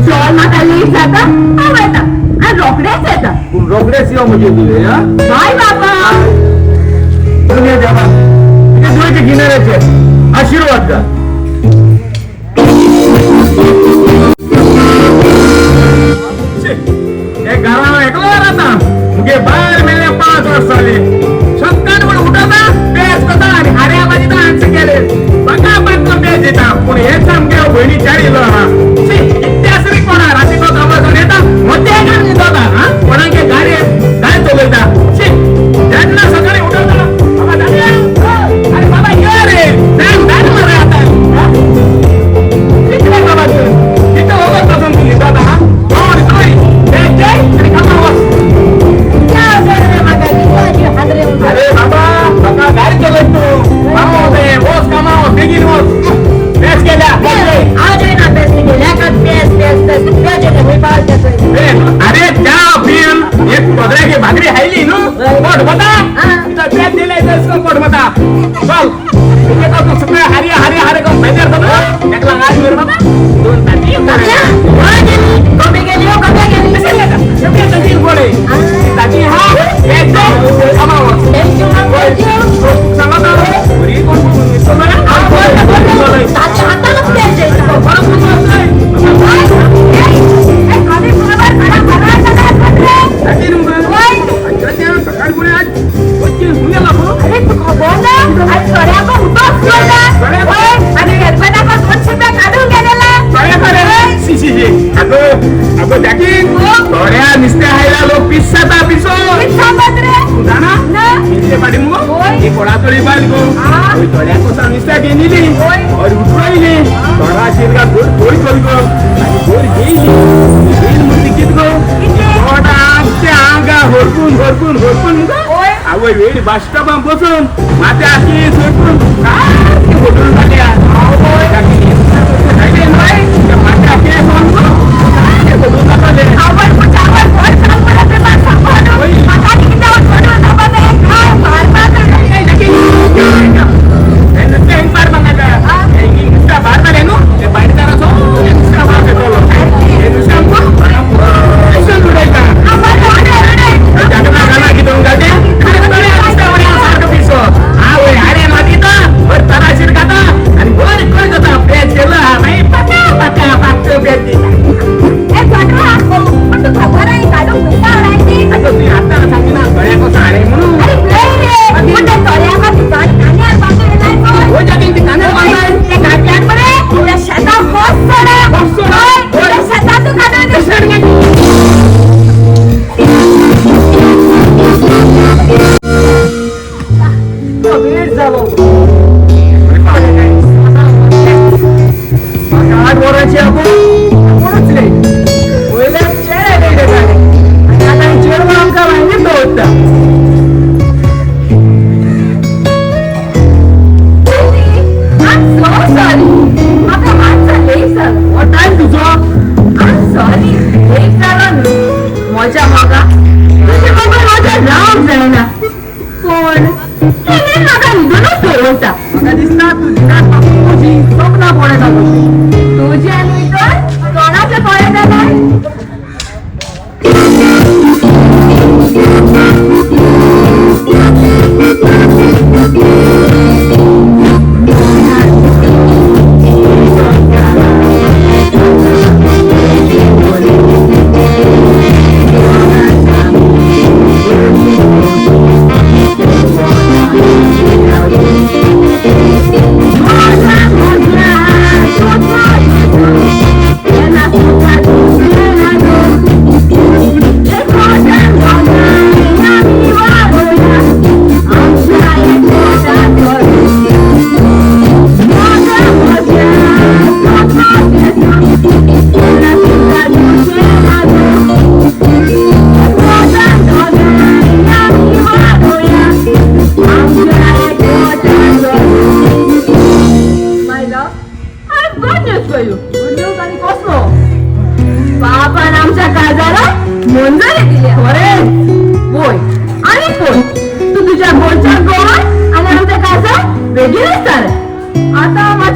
A: चोर माका लेट जाता हांव येता आणि रोखडेच येता
C: तू रोकडेच येऊ म्हणजे तुझे हा
A: बाय बाबा
C: दुनिया देवा तुझ्या डोळ्याच्या किनाऱ्याचे आशीर्वाद का
E: घराला ऐकलं आता मुगे बाहेर मेले 5 वर्ष आले शतकान पण उठाता बेस कसा आणि हार्या बाजीचा आन्सर केले बघा बातम बेस येता पण हे सामके बहिणी चाळी लोहा इतिहास रे कोणा रात्री तो आवाज येता मध्ये गाडी होता हा कोणाके गाडी काय चालवता ज्यांना सकाळी उठवता बाबा दादा अरे बाबा ये रे दान मारा आता किती बाबा किती होगा कसम तुम्ही दादा हा सॉरी अरे बाबा बघा गाडी चालत तू कामाव दे बोस कामाव बेगीन बोस बेस गेल्या अरे त्या फिल्म एक पदराची भाकरी हायली नु पोट बता तिथं पेट दिले दसको पोट बता चल तिथे तो सगळे हरी हरी हरी कोण बाजार करतो एकला आज मेर बाबा 2 ताटी कमी गेली सगळे तशी बोले ताटी हा एक दो कमाव सांगा तो पुरी कोण मिसो मला थोड्या नुसत्या हायला लोक पिसाता पिसो जाना पाठी कोणातरी बांधको थोड्या कोसा नुसत्या गेली और उठवायली थोडा शिरगा थोडी करको आणि गोर गेली मुली कित गो थोडा आमच्या अंगा होरपून आवय वेळ बाष्टाबा बसून मात्या आखी सोडून काय फोटोन टाकल्या मात्या आखी फोटोन टाकले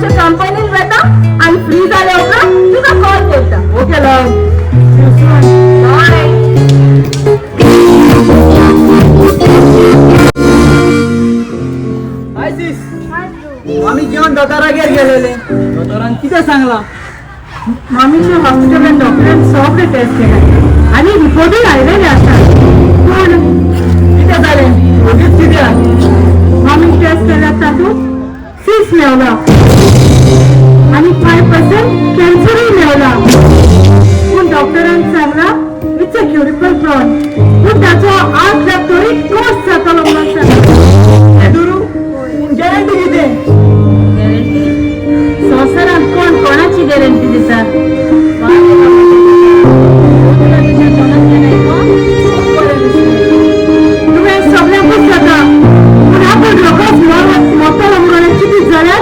A: आमच्या कंपनीत वता आणि फ्री झाले उपरांत तुका कॉल करता.
C: ओके लव.
A: बाय.
C: हाय सिस. आम्ही जेवण दोतोरागेर गेलेले. दोतोरान कितें सांगला?
D: मामीच्या हॉस्पिटलात डॉक्टरांनी सगळे टेस्ट केले आणि रिपोर्टूय आयलेले आसात. पूण
C: कितें जालें? उगीच कित्याक?
D: मामी टेस्ट केल्यात तातूंत सीस मेवला आणि 5% कॅन्सरूय मेवला. पूण डॉक्टरांनी सांगला इट्स अ क्युरेबल प्रॉन. पूण ताचो 8 लाख तरी कोर्स जातलो म्हणून सांगला.
C: दुरू गॅरंटी कितें?
B: संवसारात कोण कोणाची गॅरंटी दिता?
D: तुवें सगळ्यांकूच जाता पूण आपूण रोखोच मोतलो म्हणून चिंतीत जाल्यार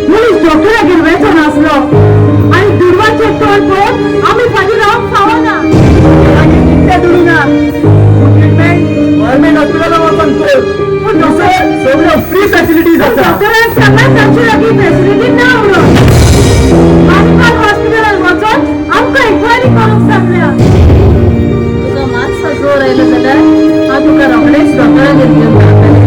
D: मनीस डॉक्टरागेर वेचो नासलो आनी दुर्वाचें तोंड पळोवन आमी फाटीं रावंक फावना.
C: कितें दुरू ना? ट्रीटमेंट गव्हर्नमेंट हॉस्पिटलां वचून कर.
D: पूण डॉक्टर
C: सगळ्यो फ्री फॅसिलिटीज आसा.
D: डॉक्टरान सांगला तांची लागीं फॅसिलिटी ना म्हणून. आमकां हॉस्पिटलांत वचून आमकां इन्क्वायरी करूंक सांगल्या.
B: तुका मातसो जोर आयलो जाल्यार हांव तुका रोखडेच डॉक्टरागेर घेवन वतलें.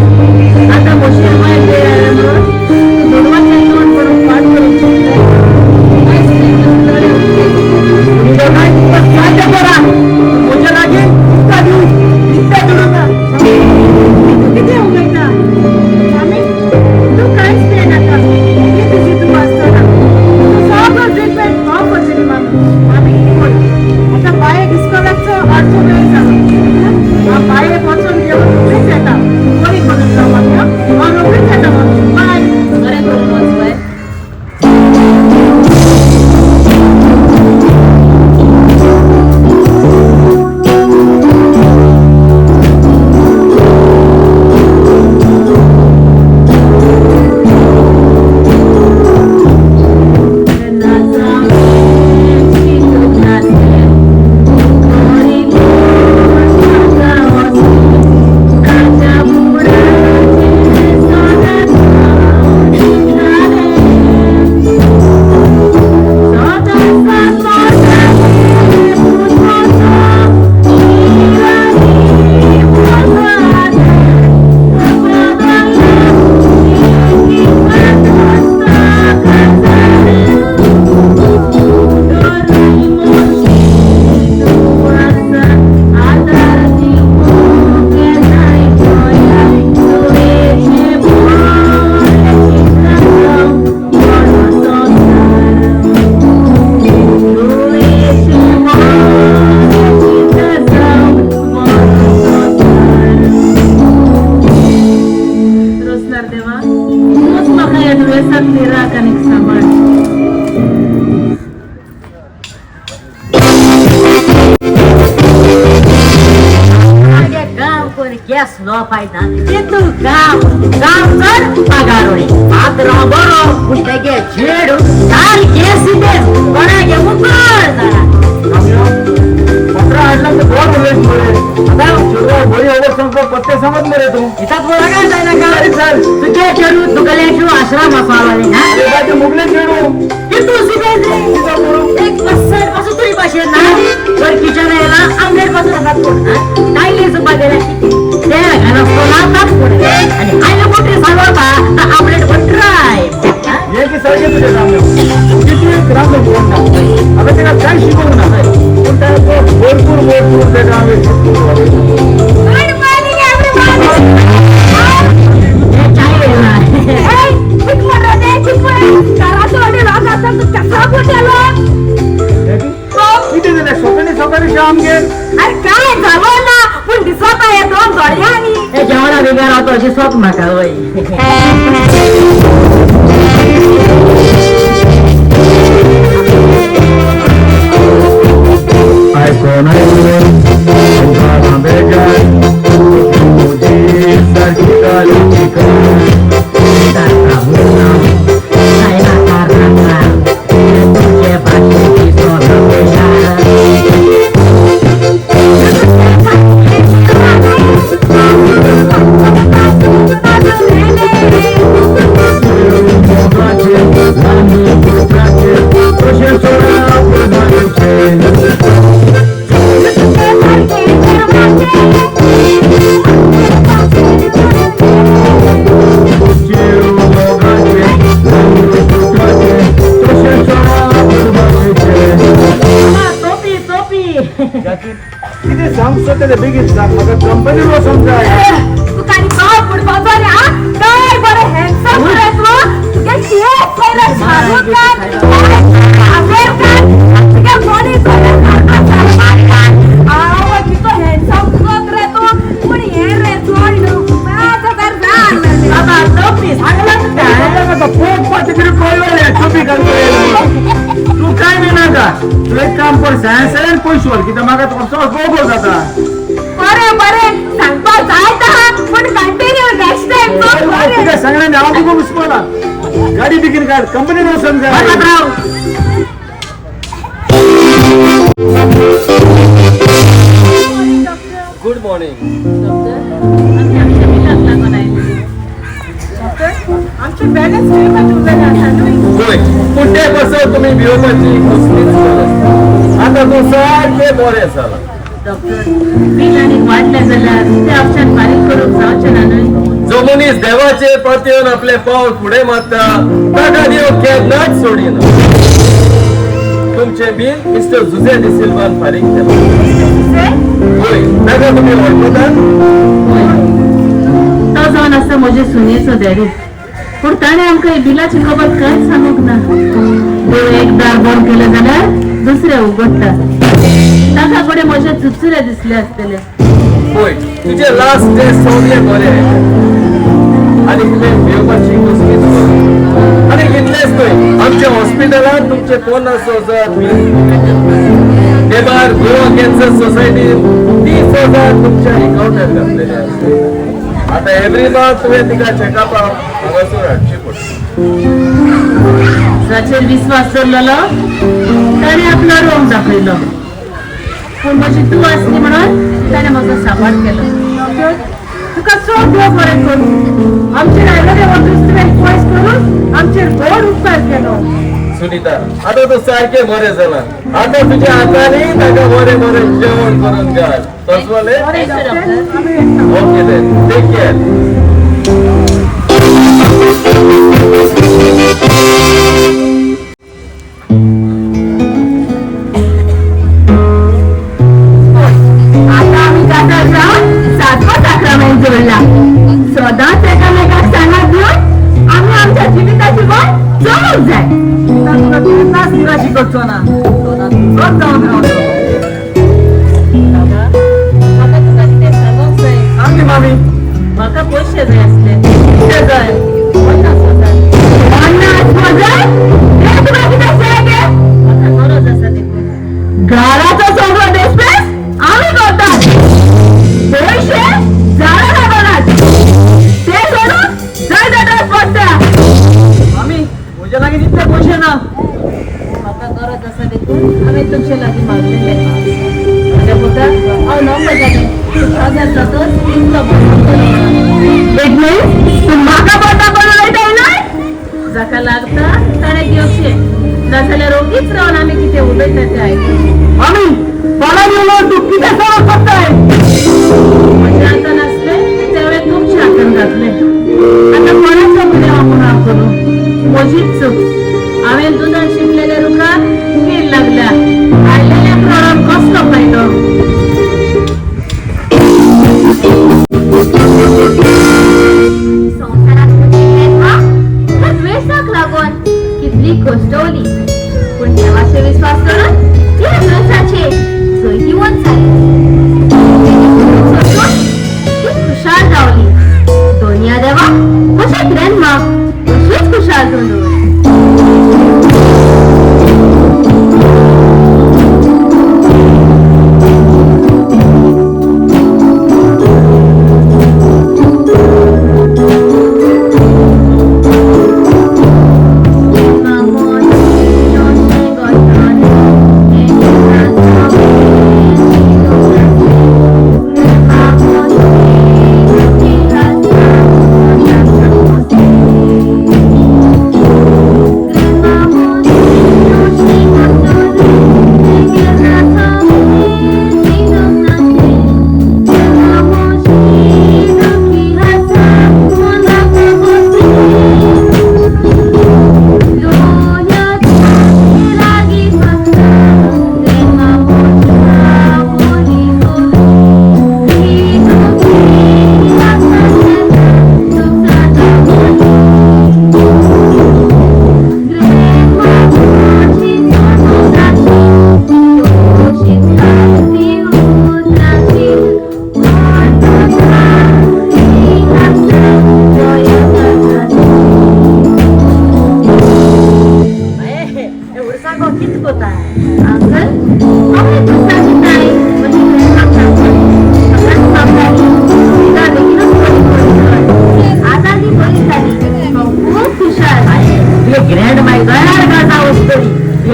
B: आतां मुश्कील मागीर वेळ आयला म्हणून तूं दुर्वाचें तोंड पळोवन फाट करूंक शकता. कांयच नाही,
C: तुका काय काय तें करा. म्हज्या लागीं कितें दिवं? कितें दुरू ना?
D: तूं कितें उलयता? मामी तूं कांयच भियेनाका. ही तुजी तूं वाचतना. तूं सगळो ट्रीटमेंट हांव करतलीं मामी. मामी पळय आतां बायेक इस्कोलाचो हाडचो वेळ जालो. हांव बायेक वचून घेवन रोखडीच येता. बरी करून राव मामी हां. हांव रोखडीच येता मामी. बाय.
B: बरें करून वच बाय. गॅस नो फायदा तू गाव चढ पगारोळे मात्र बरो कुठे छेडू सारखे सिद्धेस कोणागे मुकळ जरा
C: पत्रा हाडला तर गोड उलयत मरे. आता सुरवात बरी ओवर संपलो पत्ते समज मरे तू.
B: इथं बोला काय जायना का
C: अरे चल.
B: तुझे खेळू तुका लेशू आश्रम असावाले ना
C: अरे बाजू मुगले चेडू.
B: की तू सिद्धेस रे एक पसर पासून तुरी पाशे ना वर किचन यायला आमलेट पासून हातात पडणार काय लिहिचं बघायला किती त्या घरात नातात पुढे आणि आईला मोठे सांगता तर आमलेट पण ट्राय
C: ये की सगळे तुझे सामने किती एक राम बोलता. आता त्याला काय शिकवू ना पण त्या भरपूर ते काम
A: Good morning, everyone. Hey, good morning, good morning. घरात ऑर्डर राहत असेल तर कसा बोलायला?
C: किती दिले सकाळी शाम गे.
A: अरे काय झालं ना पण दिसत आहे दोन जोड्यांनी.
B: हे जेवणा वेगळा राहतो अशी स्वप्न माका होय
C: I gonna जाता बेगीन सांग म्हाका कंपनी वचूंक जाय
D: तुका आनी काय पडपाक जाय आ काय बरें हँडसम रे तू तुगे केस पयले शाहरुख खान आमिर खान तुगे मनी आवय कितो हँडसम तुक रे तू पूण हे रे चोड न्हू माझा तर जाण
B: बाबा नोकरी सांगला तुका
C: पोट पाटी तरी पळयले चुपी करता तू काय नाका तू एक काम कर सायन्स पयशे वर कित्याक म्हाका तुका बोगो जाता
D: बरें बरें सांगपाक जाय ता पूण कंटिन्यू नेक्स्ट टाइम
C: तुका सांगण्याने हांव तुका विस्पला गाडी बेगीन काड कंपनीन वचूंक जाय
G: गुड मॉर्निंग
D: आमचे बॅलन्स पेमेंट उरलेले आसा न्हू
G: होय पूण ते बसोन तुमी भिवपाची कसलीच गरज ना. आतां तूं सारकें बरें जाला
B: डॉक्टर बिल आनी वाडले जाल्यार ते ऑप्शन फारीक करूंक जावचें ना न्हय
G: जो मनीस देवाचेर परतून आपले पावल फुडें मारता ताका देव केन्नाच सोडिना तुमचें बिल मिस्टर जुझे डी सिल्वान फारीक केलें होय ताका तुमी वळखतात
B: तो जावन आसा म्हजे सुनेचो डॅडी पूण ताणें आमकां ही बिलाची खबर कांयच सांगूंक ना देव एक दार बंद केलें जाल्यार दुसरें उगडटा ताका कडेन म्हजे चुचुरे दिसले आसतले
G: होय तुजें लास्ट डे सगळें बरें आनी तुवें भिवपाची कसलीच गरज आनी इतलेंच न्हय आमच्या हॉस्पिटलांत तुमचे 50,000 बिल ते भायर गोवा कॅन्सर सोसायटीन 30,000 तुमच्या अकाउंटार घातलेले आसा आतां एवरी मंथ तुवें तिका चॅकअपाक हांगासर हाडची पडटा
B: जाचेर विस्वास दवरलेलो ताणें आपलो रोग दाखयलो पूण म्हजी तूं आसली म्हणून ताणें म्हाका सांबाळ केलो
D: तुका चड देव बरें करूं आमचेर आयिल्ले हो दुसरे पयस करून आमचेर व्हड उपकार केलो
G: सुनीता आतां तूं सारकें बरें जालां आतां तुज्या हातांनी ताका बरें बरें जेवण करून घाल तसवाले ओके देन टेक केअर
D: आता आम्ही जाता जाऊन 7वा साक्रामेंट जोडला सदांच एकामेकाक सांगत घेऊन आम्ही आमच्या जिविताची वाट चोरूंक जाय तुका केन्नाच निराशी करचो ना तोच जावन रावलो
B: म्हाका तुका कितें सांगूंक जाय
C: आमची मामी
B: म्हाका पयशे जाय आसले कितें जाय 50,000
D: 50,000 हे तुका कितें जाय गे
B: म्हाका गरज आसा देखून
D: घराचो सगळो डिस्पेस आम्ही करतात पैसे झाडा लागणार ते सोडून जाय जाता पडटा
C: मामी म्हज्या लागीं इतले पयशे ना
B: म्हाका गरज आसा देखून हांवें तुमचे लागीं मागलेले म्हज्या पुता हांव नवो जालें 2014 तितलो
D: इट मीन्स तू म्हाका पडटा करून उलयता येयना
B: जाका लागता ताणें घेवचें नाजाल्यार ओगीच रावन आमी कितें उलयता तें आयकूं
C: मामी पळोवन येयलो तूं कितें सगळं करताय
B: म्हज्या हातान आसले ते हांवें तुमच्या हातान घातले आतां कोणाचो फुडें हांव करूं म्हजीच चूक हांवें दुदान शिंपलेले रुखाक कीड लागल्या आयलेल्या प्रॉब्लम कसलो फायदो
F: संसारात हा तर द्वेषाक लागून कितली कष्टवली पण देवाचे विश्वास करून ती द्वेषाचे जैतिवंत जाली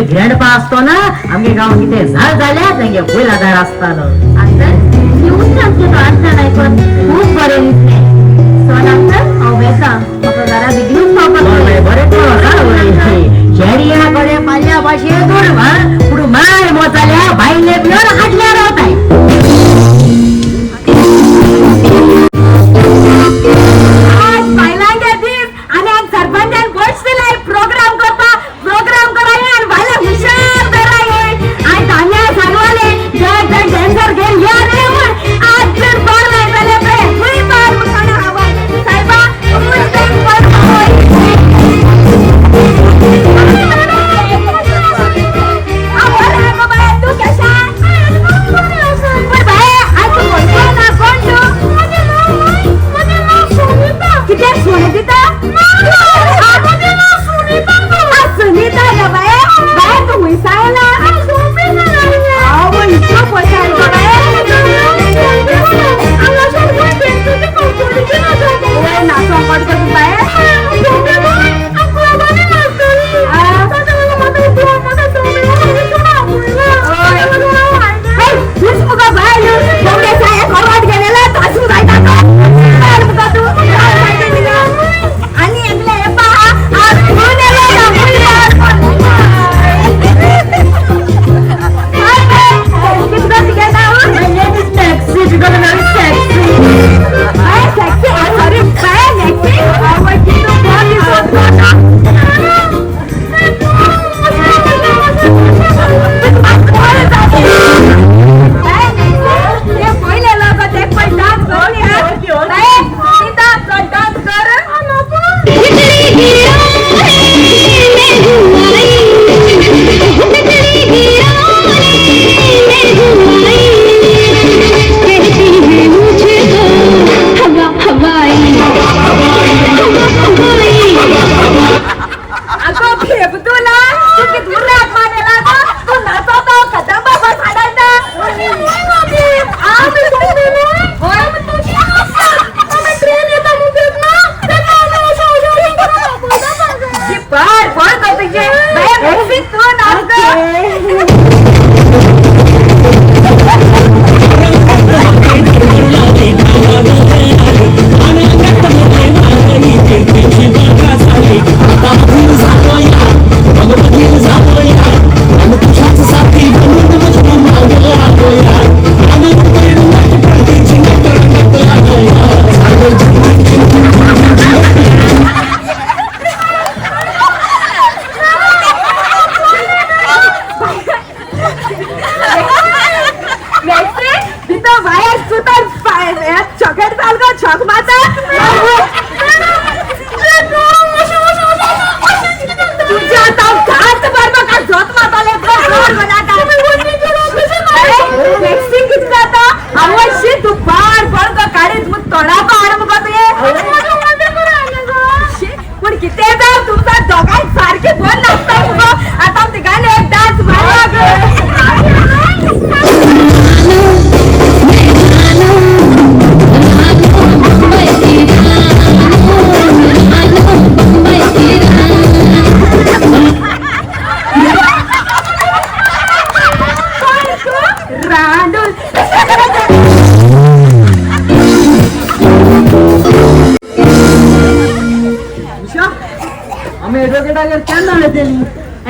B: घेणपा असतो ना आमगे गाव किती झाड झाल्या त्यांगे फुला झाड असताना
F: आता येऊन आमचे प्रार्थना ऐकून खूप बरे दिसले सोनांतर अवेसा म्हाका जरा बेगीनच पावपाक
B: बरे शेडयाकडे पाल्या भाषे पुढे माय मोचाल्या भाईले पिऊन हाटल्या राहत आहे
D: आज पहिल्यांदा दीस आणि आज सरपंचान गोष्ट दिलाय प्रोग्राम कराय आणि भाईला हुशार धराय आणि धान्या सांगवाले जर डेंजर गेम या रे म्हण आज जर पार नाही झाले बे फुई पार मखाना हवा साहेबा फुल टाइम पार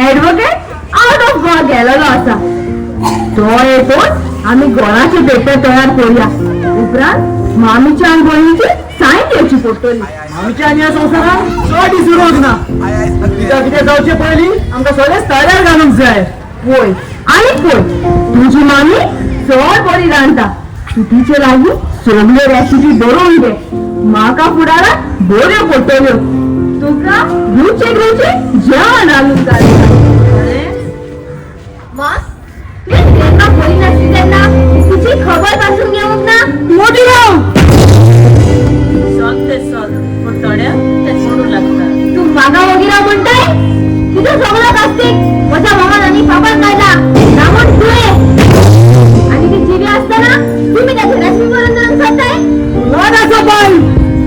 A: ऍडव्होकेट आउट ऑफ गोवा गेलेलो आसा तो येतोच आम्ही गोळाचे पेपर तयार करूया उपरांत मामीच्या आणि बहिणीची सायन घेवची पडटली
C: आमच्या आणि या संवसारात चड विसरूंक ना कित्याक कितें जावचे पयलीं आमकां सगळें तयार घालूंक जाय
A: होय आणि पळय तुझी मामी चड बरी रांदता तू तिचे लागीं सगल्यो रेसिपी बरोवन घे म्हाका फुडाराक बऱ्यो पडटल्यो तुका रुचीक जेवण रांदूंक जाय
F: मग प्लीज जेन्ना बोली नासली तेन्ना तुझी खबर पासून घेऊन ना
A: मोठी राव
B: पण थोड्या ते सोडू लागतात
F: तू मागा वगैरे म्हणताय तुझं सगळं कास्तिक माझ्या मामान आणि पापान काढला रावण तुळे आणि ती जीवी असताना तुम्ही त्याची रेसिपी करून सांगताय
C: लढाचा बाई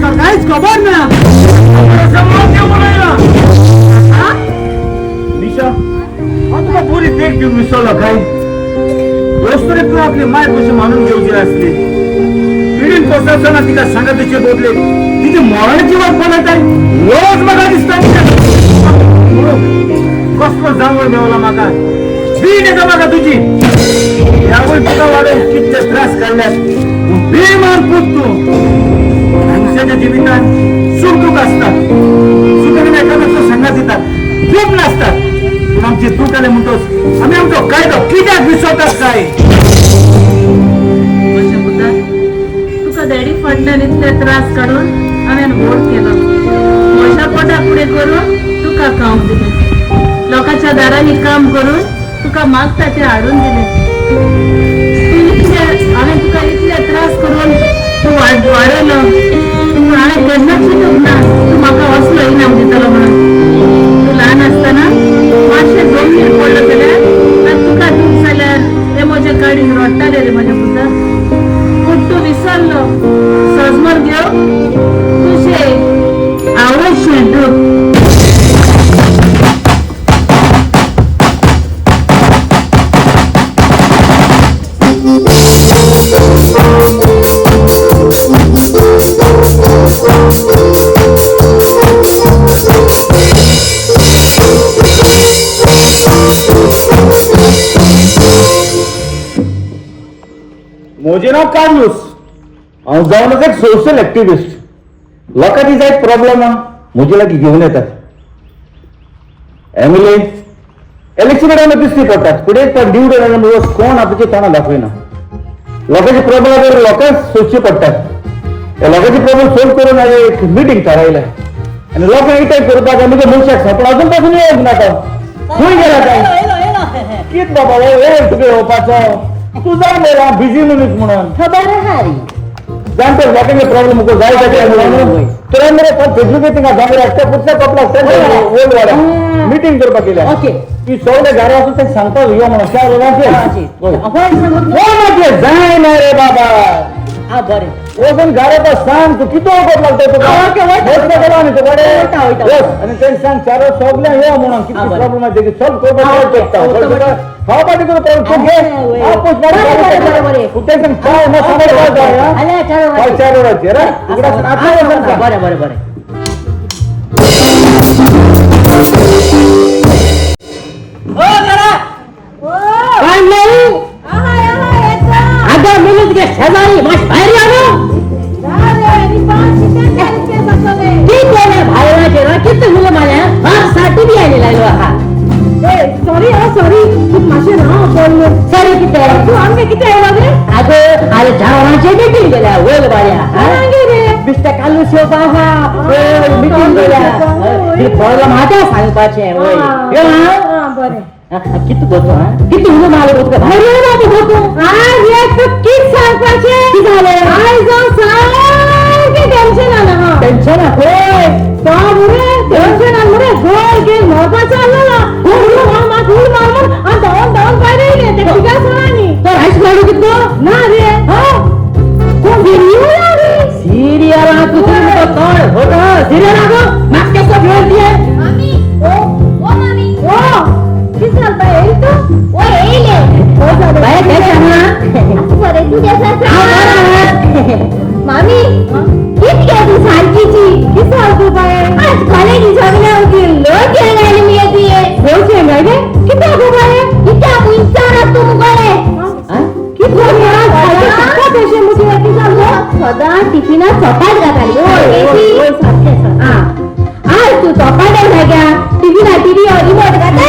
C: का काहीच खबर ना निशा आता तुका पुरी देख घेऊन विसरलं काय दोस्तरी तू आपली माय कशी मानून घेऊची असली पिढीन कोसळताना तिका सांगतीचे बोलले तिची मरणाची वाट बनत आहे रोज मला दिसतात कसलं जांभळ मिळवला माका बीन येतं माका तुझी यावर तुका वाढून किती त्रास काढल्यास बेमान पुततो मनुष्याच्या जीवितात सुख दुःख असतात सुखाने एखाद्याचं संघात येतात दुःख नसतात तू आमची दुःख आले म्हणतोस आम्ही आमचं काय तो कित्याक विसरतात काय
D: बुद्धा तुका देडी फाटल्यान इतले त्रास काढून हांवें वोट केलो म्हज्या पोटा फुडें करून तुका काम दिलें लोकांच्या दारांनी काम करून तुका मागता तें हाडून दिलें हांवें तुका इतले त्रास करून तूं वाडयलो पूण हांवें केन्नाच चिंतूंक ना तूं म्हाका असलो इनाम दितलो म्हणून तूं ल्हान आसतना मातशें जमनीर पडलो जाल्यार तुका दूख जाल्यार ते म्हजे गाडीन रडटाले रे म्हज्या पुता पूण तूं विसरलो सजमर घेवं तुजें आवडशें दूख
C: म्हजें नांव कार्लूस हांव जावन एक सोशल एक्टिविस्ट लोकांची जायत प्रॉब्लेम म्हजे लागीं घेवन येतात एमएलए इलेक्शनाक दिसती पडटात फुडें तो निवडून कोण आपली तोंडां दाखयना लोकांचे प्रॉब्लेम लोकांक सोदचे पडटात हे लोकांचे प्रॉब्लेम सॉल्व करून हांवें एक मिटींग थारायल्या आनी लोकांक इटाय करपाक म्हणजे मनशाक सांपड अजून पासून येवंक नाका खंय गेला काय कित बाबा वेळ तुगे येवपाचो तू जा मेरा बिझी मनीस म्हणून
B: खबर हारी
C: जाणटे लोकांचे प्रॉब्लेम मुको जाय तर मेरे फेसबुक थिंगा जांगरे त्या पुढच्या कपला ओल्ड वाड्या मीटिंग करपाक गेल्या
B: ओके
C: ती सगळे घरा आसून ते सांगता यो म्हणून चार लोकांचे जाय ना रे बाबा
B: हा बरें
C: वचून घरात सांग तू किती वखत लागतो तुका आणि तू बरे आणि ते सांग चार सगळे यो म्हणून किती प्रॉब्लेम आहे ते सॉल्व करपाक खावपाटी करून तू घे कुठे सांग चार न समोर चार वरांचे रे
B: बरें बरें बरें काय नाही अगं मी तुझ्या शेजारी माश बाहेर आलो बाहेरचे ना किती मुलं माझ्या फार साठी बी आलेला आहे
D: सॉरी सॉरी तू मातशें नांव बोल
B: सरी किती
D: तू आमगे कितें आयला रे
B: अगं अरे झाडांचे मीटिंग गेल्या वोल बाळ्या बिस्टा कालू शेवपा मीटिंग गेल्या प्रॉब्लेम आता सांगपाचे
D: बरें
B: किती बोलतो किती मुलं माल बोलतो
D: कित सांगपाचें
B: किती झालं
D: आयज सारकें टेन्शन आला
B: टेन्शन होय
D: टेन्शन आलं मरे गोल गेल मोबाचं आलेला धूळ मारून आणि धावून धावून भायर येयले ते कित्याक सांगानी
B: तर आयस काढू कितलो
D: ना रे कोण सिरियल रे
B: सिरियल तू तोड होतो सिरियल गो मागच्या तो घेऊन दिए
F: मामी ओ मामी
D: ओ किस घालता येईल तू
F: ओ येईले
D: हो झालं
B: बाय काय सांगना
F: बरे तुझ्या मामी किती घ्या तू सारखीची
D: किस घालतो बाय
F: आज कॉलेज जगल्या होती लोक यायला मी येते
D: हो शेंगा गे किती गो बाय
F: किती आपण विचारत तू मुगळे
D: किती यार पेशे मुझे किती झालं
F: सदा टिफिना चपाट घाताली
D: ओय सारखे
F: आज तू चपाट घ्या टिफिना टीव्ही रिमोट घाता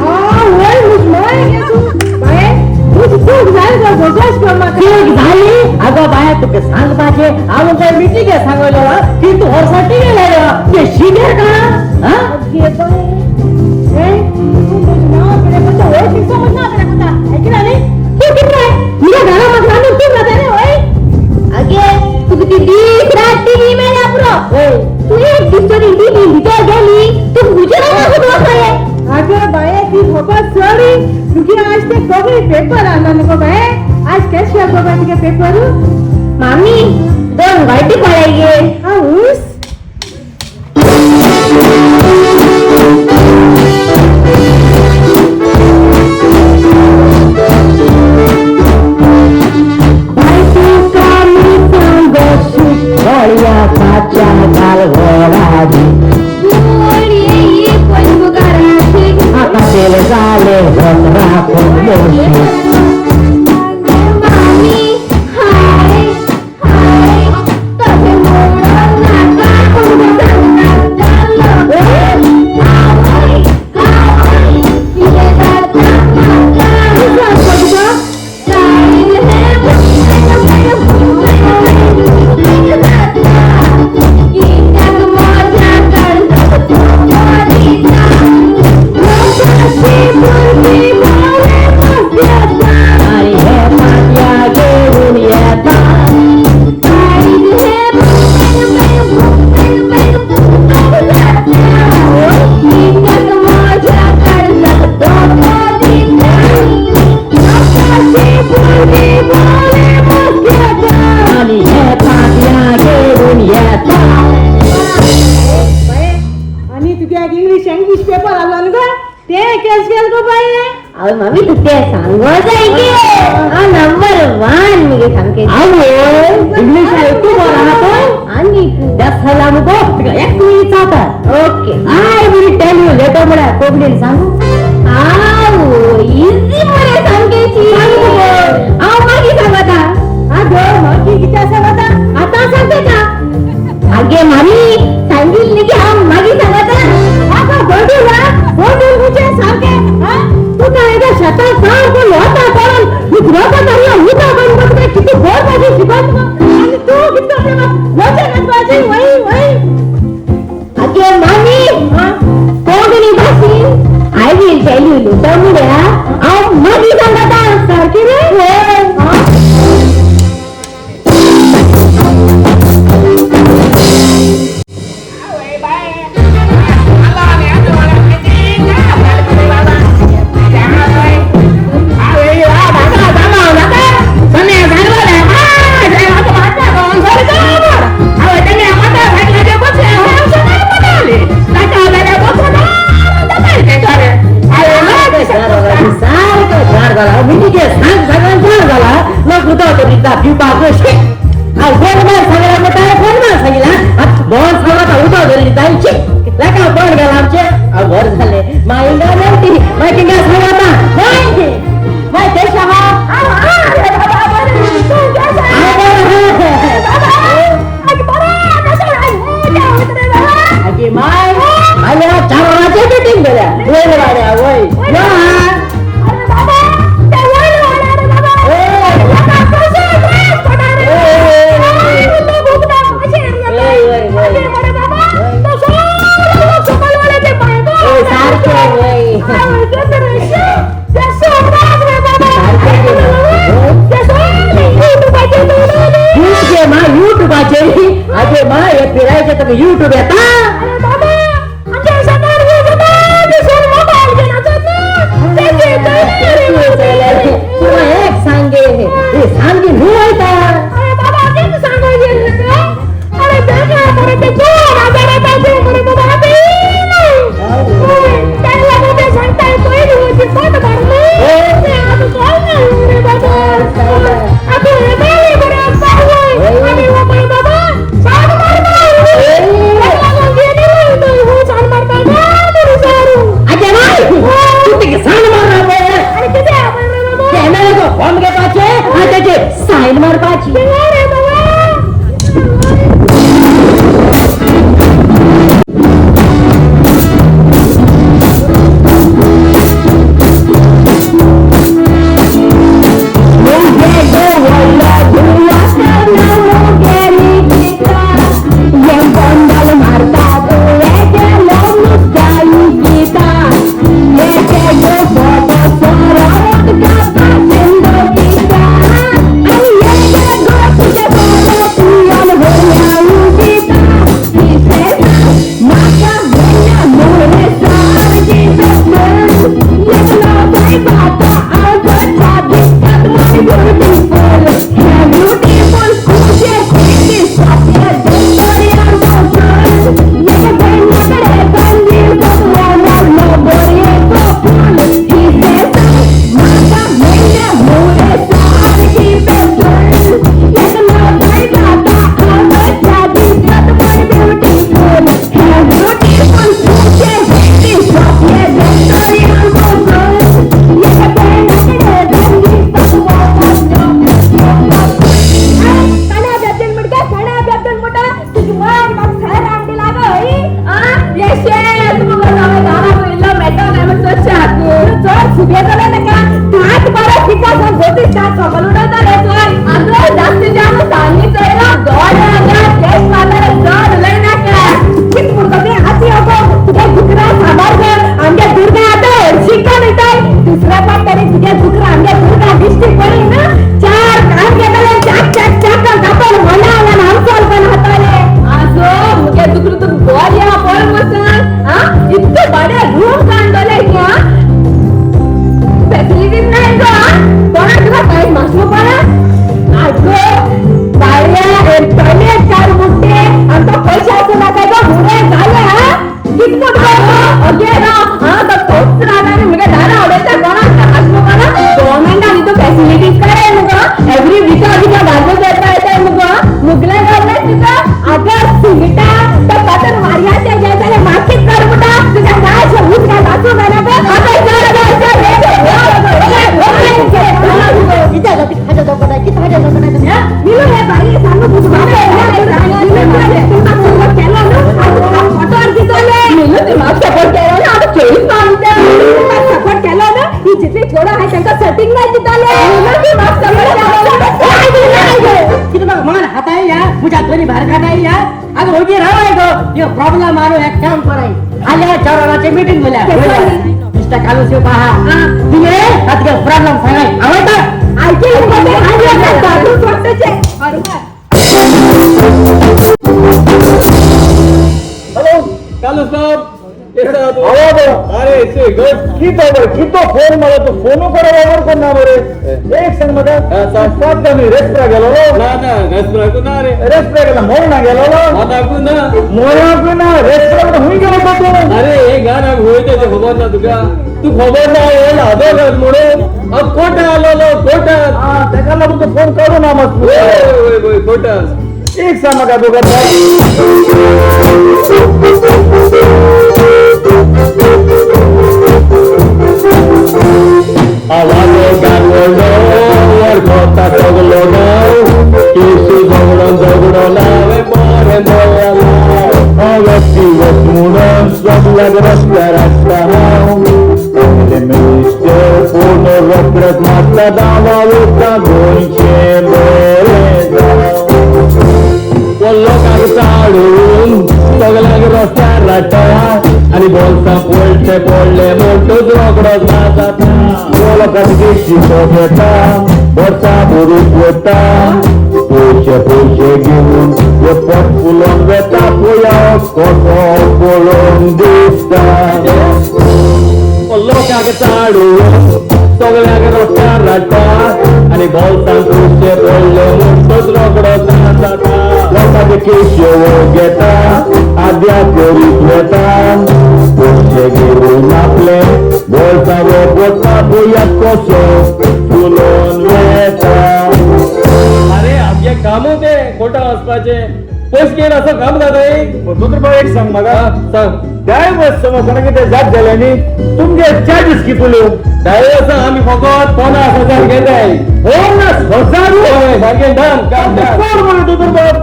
D: ओय मुझ बाय तुझ चूक झाली तर गोष्ट कर मग
B: ठीक झाली अगं बाय तुके सांग पाहिजे आलो काय मीटिंग आहे सांगवलं की तू हरसाठी गेला ते शिगे का हा
D: घे बाय ए तू मुझ नाव पेले पण ओय किस समझ ना पेले पता है कि नहीं तू कितना है मेरा गाना मत गाना तू ना देने ओय
F: आगे तू किती दीप रात टीव्ही में ना प्रो तू एक दिवसरी टीव्ही भीतर गेली तू गुजरा ना कुठं काय
D: अगं बाय ती फकत सॉरी तुझी आज ते कोणी पेपर आणला नको बाय आज कैसे बाबा तुझे पेपर
F: मामी दोन वाटी पडायगे
D: हाऊस
B: मालवणाची
F: गोडी येई पण बुगाराची
B: आता तेल झाले होत राखून मोठी
F: मामी हाय हाय तसे मोडून नका उभं सांगणार चाललं आवय आवय ये दादा माता जाईल हे इंडियात माझ्या कडलं तो मोदीचा लोकांशी बोलती बोले मस्त्याचा
B: आणि हे पाट्या घेऊन येतात
F: जाईल हे इंडियात माझ्या कडलं तो मोदीचा लोकांशी बोलती बोले मस्त्याचा
B: आणि हे पाट्या घेऊन येतात
D: आणि तुझ्या इंग्लिश पेपर आलो ना ग ते केस केल गो बाई
F: अहो मम्मी तू ते सांगो जायगी नंबर 1 मी सांगते
B: इंग्लिश ऐकू बरं तो
F: आणि
B: That's how I'm going to एक मिनिट आता
F: okay
B: I will tell you later मला कोबडीला सांगू
F: आओ इझी मला सांगायची आओ मागी सांगता
D: अगं मग किती सांगता
F: आता सांगते का आगे मामी सांगितले की हा मागी सांगता
D: अगं बडूला बडू तुझे सारखे तू काय ग शता सारखं लोटा करून दुसऱ्याचा धरला होता पण मग ते किती गोड भाजी शिकवत आणि तू किती आपल्याला लोटा नसवायची वही वही
F: आगे मामी कोगणी भाषी आय विल टेल यू लुटा मुड्या आओ मागी सांगता सारखी रे
B: YouTube येता एक सांगे सांगे मी ऐका साइन मारपाची
F: सुबे जाले नका काट मारा ठिका जाऊन होतीस का कबल उडवता रे अगं जास्तीत जास्त सांगितलं गॉड अगं केस मारणारे जड लय नका किती पुरते हाती होतो तुझ्या दुकरा सांभाळ आमच्या दुर्गा आता शिकवण येताय दुसरा पाठ तरी तुझ्या दुकरा आमच्या दुर्गा दिसते पडे ना चार काम केले चाक चाक चाक कापड मला नाम सॉल्व पण हाताले आजो मुके दुकरू तू गॉड या पण मसन हां इतकं बडे रूम काढले क्या फॅसिलिटीज नाही का कोणा तुला काय मासलो पडा आजो बाळ्या पहिले चार मुट्टे आमचा पैशाचं नका मुळे झाले हा कितपत अगे ना हां तर तोच राहणार म्हणजे दारा आवडायचा कोणा मासलो पडा गव्हर्नमेंट तो फॅसिलिटीज काय मग एव्हरी वीक आधीच्या भाजप देता येते मग मुगला गव्हर्नमेंट तिथं अगर सुविधा तर पातर मारियाच्या ज्याच्याने मार्केट कर मुटा तुझ्या गायच्या भूत काय वाचू नाही ना आता सपोर्ट केला ना ही जिथे छोडा आहे त्यांचा सेटिंग नाही
B: मन हाताय या मुझ्या दोन्ही बाहेर काढाय या अगं होगी राहाय गो ये प्रॉब्लेम मारो एक काम कराय आल्या चाराची मीटिंग बोल्या मिस्टर कालू शिव पहा तुम्ही आता प्रॉब्लेम सांगाय आवडता
F: ऐकेल मध्ये आणि दारू स्वतःचे
G: हॅलो कालू साहेब कैसा हो तू? अरे ऐसे गुड
C: कितो फोन मला तो फोन करावर कोण ना बरे एक संग मध्ये संस्पात का मी रेस्ट्रा गेलो
G: ना ना नसराकू ना रे
C: रेस्ट्रा गेला मोर ना गेलो
G: माताकू ना
C: मोर ना रेस्ट्रा हुई गेलो तो
G: अरे हे गाणं होते ते खबर ना तुका तू खबर ना येईल आदोगत म्हणून अब कोट आलो कोट
C: हा त्याला लागून तो फोन करू ना मग
G: ओय कोट
C: एक संग का दोघं
G: आवाजो गागलो वर खोता सगलो ना किसी झगडो लावे मोरे मोला व्यक्ती वसमुडन सबला रस्ता रस्ता ले मिस्टे पूर्ण रत्रत मातला दावा उता गोंचे मोरे लोकांक चाडून सगळ्यांक रस्त्यार राटा आणि बोलता पळटे पडले मोठोच रोकडोच ना जाता लोकांक शिको घेता वर्सा भरूच वता पयशे घेऊन पोट फुलोवन वेता पया कसो पळोवन दिसता लोकांक चाडून सगळ्यांक रस्त्यार राटा आणि बोलता पयशे पडले मोठोच रोकडोच ना जाता लोकांक केशव घेता आद्या करीत वेता पयशे घेऊन आपले बोलता वता पयात कसो फुलोवन वेता अरे आमगे काम होते खोटा वचपाचे पयस घेवन असं काम जाताय
C: दुसरं एक सांग म्हाका
G: सांग
C: काय बस समज कितें जात जाल्यानी तुमचे चार्जीस कितले
G: डायरेक्ट आम्ही फकत 50,000 घेताय
C: 50,000
G: सारखे दाम काम
C: कोण म्हणतो तर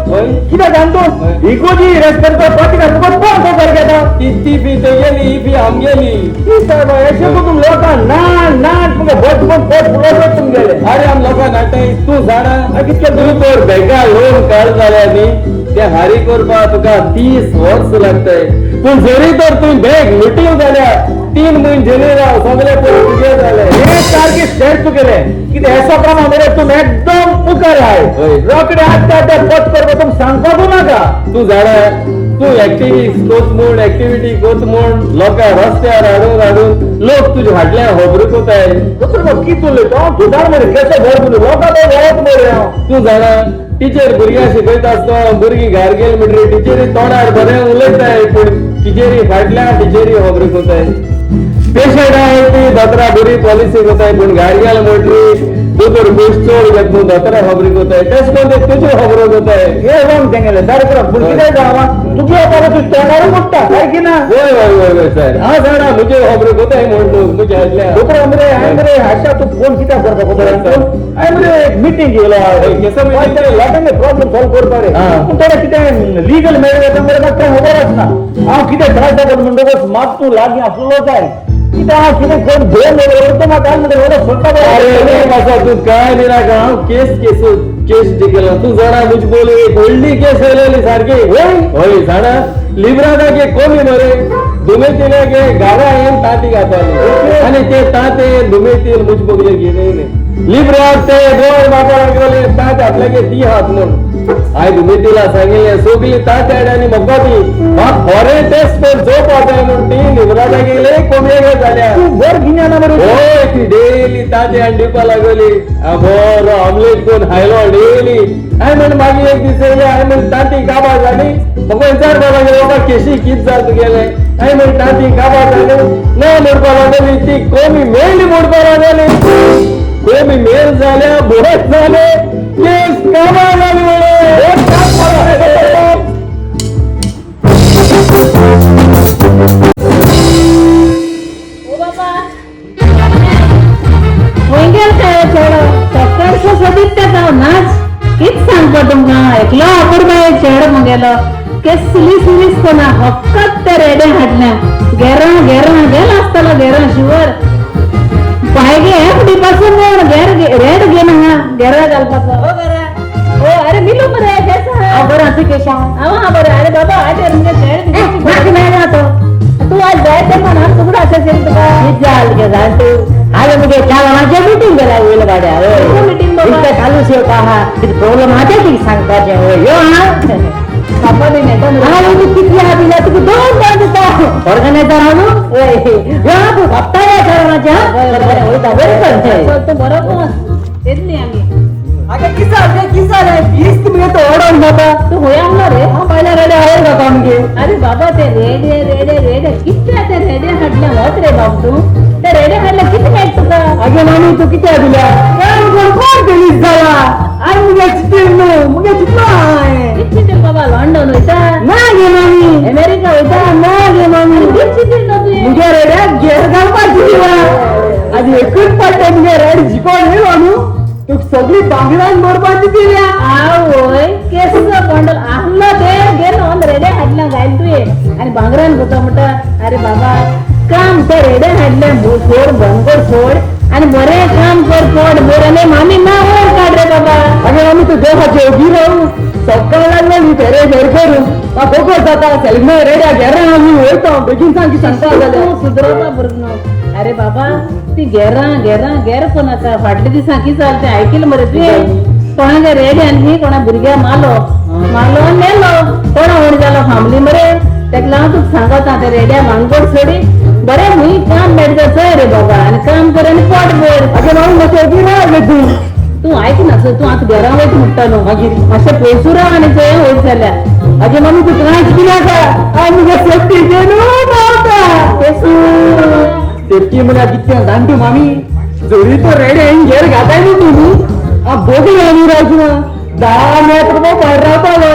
C: किती जाणतो इकोजी रेस्पेक्ट पटिका तुका कोण तो करता
G: ती फी ते गेली ही फी आम गेली
C: की साहेब अशें तुम लोकां ना ना तुमका बचपन पोट फुलोवत तुम गेले
G: अरे आम लोकां नाटाय तू जाणा कितके तरी तर बँका लोन काढ जाल्या न्ही ते हारी करपा तुका 30 वर्स लागताय पूण जरी तर तुवें बँक लुटीव जाल्यार 3 म्हयने राव सगळे पयशे तुगे जाले
C: हे सारखे स्टेट तू केले कितें हेसो कामा मरे तुम एकदम मुखार आय रोकडे आत्ता आत्ता पट करपा तुम सांगपाकू नाका
G: तू जाणा तू ऍक्टिव्हिटी कोच म्हूण लोकां रस्त्यार हाडून लोक तुजे फाटल्यान होबरूच कोताय
C: दुसरो कित उलयता तूं जाण मरे केसो घर बुली लोकां तो वळख मरे हांव
G: तू जाणा टीचर भुरग्यां शिकयता आसतना भुरगीं घार गेली म्हणटरी टीचरी तोंडार बरें उलयताय पूण टिचरी फाटल्यान टिचरी होबरूच कोताय पेशंट आहे ती दोतोरा बरी पॉलिसी कोताय पूण घार गेले म्हणटरी दोतोर पयस चड घेत न्हू दोतोरा खबरी कोताय तेच कोण ते तुज्यो खबरो कोताय
C: हे रंग तेंगेले सारको पूण कितें जावा तुगे बाबा तूं तोंडार मोडटा काय की ना
G: वय सर हांव जाणा म्हज्यो खबरो कोताय म्हण तूं म्हज्या हातल्या
C: दुसरो मरे हांवें मरे हाडटा तू फोन कित्याक करता खबर हांवें मरे एक मिटींग गेलो
G: केसो meeting?
C: लोकांचे प्रॉब्लेम सॉल्व करपा रे
G: हा.
C: पूण थोडे कितें लिगल मेळटा मरे म्हाका कांय खबर आसना हांव कितें त्रास जाता म्हणटकच मात तूं लागीं आसलो जाय
G: अरे बाबा तू काय निरा गाव केस जिंकला तू जाणा मुझ बोले गोल्डी केस आलेली सारखी होय जाणा लिब्रादा के कोणी मरे दुमेतील गे गाडा येऊन ताटी घातली आणि ते ताते दुमेतील मुझ बघले गेले लिब्रा ते दोन बाबा लागले ताट आपल्या गे ती हात म्हणून आय दुमेतीला सांगितले सोगली ताट आणि मग हा फॉरेन टेस्ट पण जो पाहताय म्हणून ती लिब्रादा गेले कोमेगे झाल्या वर घेण्यावर होय ती डेली ताते अंडीपा लागली अबोर ऑमलेट कोण हायलो डेली आय म्हण मागे एक दिवस आय म्हण ताटी काबा झाली मग विचार बाबा गेलो बाबा केशी कित जात गेले आय म्हण ताटी काबा झाली न मोडपा लागली ती कोमी मेंढी मोडपा लागली कोमी मेल झाल्या बोरत झाले केस काबा लागले
D: ओ बाबा होंगेल काय चेडो सकाळचो सोदीत ते जाव नाच कित सांगतो तुमकां एकलो अपुरबाय चेडो मगेलो केसली सिरीज कोणा फकत ते रेडे हाडल्या गेरां गेला आसतलो गेरां शिवर पायगे एफडी पासून रेड घे ना गेरा घालपाचो हो गेरा ओ अरे मिलो मरे कैसा बरं असं केशा हा बरं अरे बाबा आज म्हणजे शेड मागे नाही राहतो तू आज जायचं म्हणा तुकडा असेल तुका जाल गे जाल तू आज म्हणजे चार माझ्या मीटिंग गेला वेळ गाड्या मीटिंग बाबा चालू शेव का हा प्रॉब्लेम आहे की सांगताचे हो यो हा बाबा नाही तर तू किती आला तू दोन देता ऑर्गनायझर आलो यो तू हप्ता या माझ्या बरोबर तेच नाही आम्ही अगं किसा रे बीस तुम्ही तो ओढून बाबा तू होय आणला रे हा पहिला रेडे आहे का काम घे अरे बाबा ते रेडे किती ते रेडे हडले होत रे बाबू तू ते रेडे हडले किती माहित तुका अगे मामी तू किती दिल्या कोण दिलीस झाला आणि मुगे चितलो किती ते बाबा लंडन होता ना गे मामी अमेरिका होता ना गे मामी किती ना तू मुगे रेडे गेर घालपाची दिला आज एकच पट्टे मुगे रेड जिकोन हे आणू तू सगळी बांगड्यान मोडपाची दिल्या आवय केस बंडल आहला दे गेलो रेडे हाडला गायल तुये आणि बांगड्यान होता म्हणता अरे बाबा काम ते रेडे हाडले सोड बंगोड सोड आणि बरे काम कर पोड बोरले मामी ना वर काढ रे बाबा अगे आम्ही तू देवाचे उभी राहू सकाळ लागला मी तेरे घर करू बघो जाता सेल्मे रेड्या घेरा आम्ही वयतो बेगीन सांग की सांगता झालं सुधरवता बरं अरे बाबा ती गेर कोण आता फाटले दिसा की चालते ऐकलं मरे तू कोणाच्या रेड्यान कोणा भुरग्या मालो नेलो कोणा होण जालो फामली मरे तेका तू सांगता ते रेड्या मांगोड सोडी बरे मी काम मेळत रे बाबा आणि काम करे आणि पोट भर अगे म्हणून नको तू ऐक ना तू आता घरा वयत म्हणटालो मागीर मातशें पयसू राव आणि जय वयत जाल्या अगे मम्मी तू कांयच कित्याक का आमगे सेफ्टी दे सेफ्टी म्हळ्यार कितक्या जाणटी मामी जोरी तो रेडे घेर घाताय न्ही तुमी बोगी आनी रावची ना 10 मेटर भायर रावतालो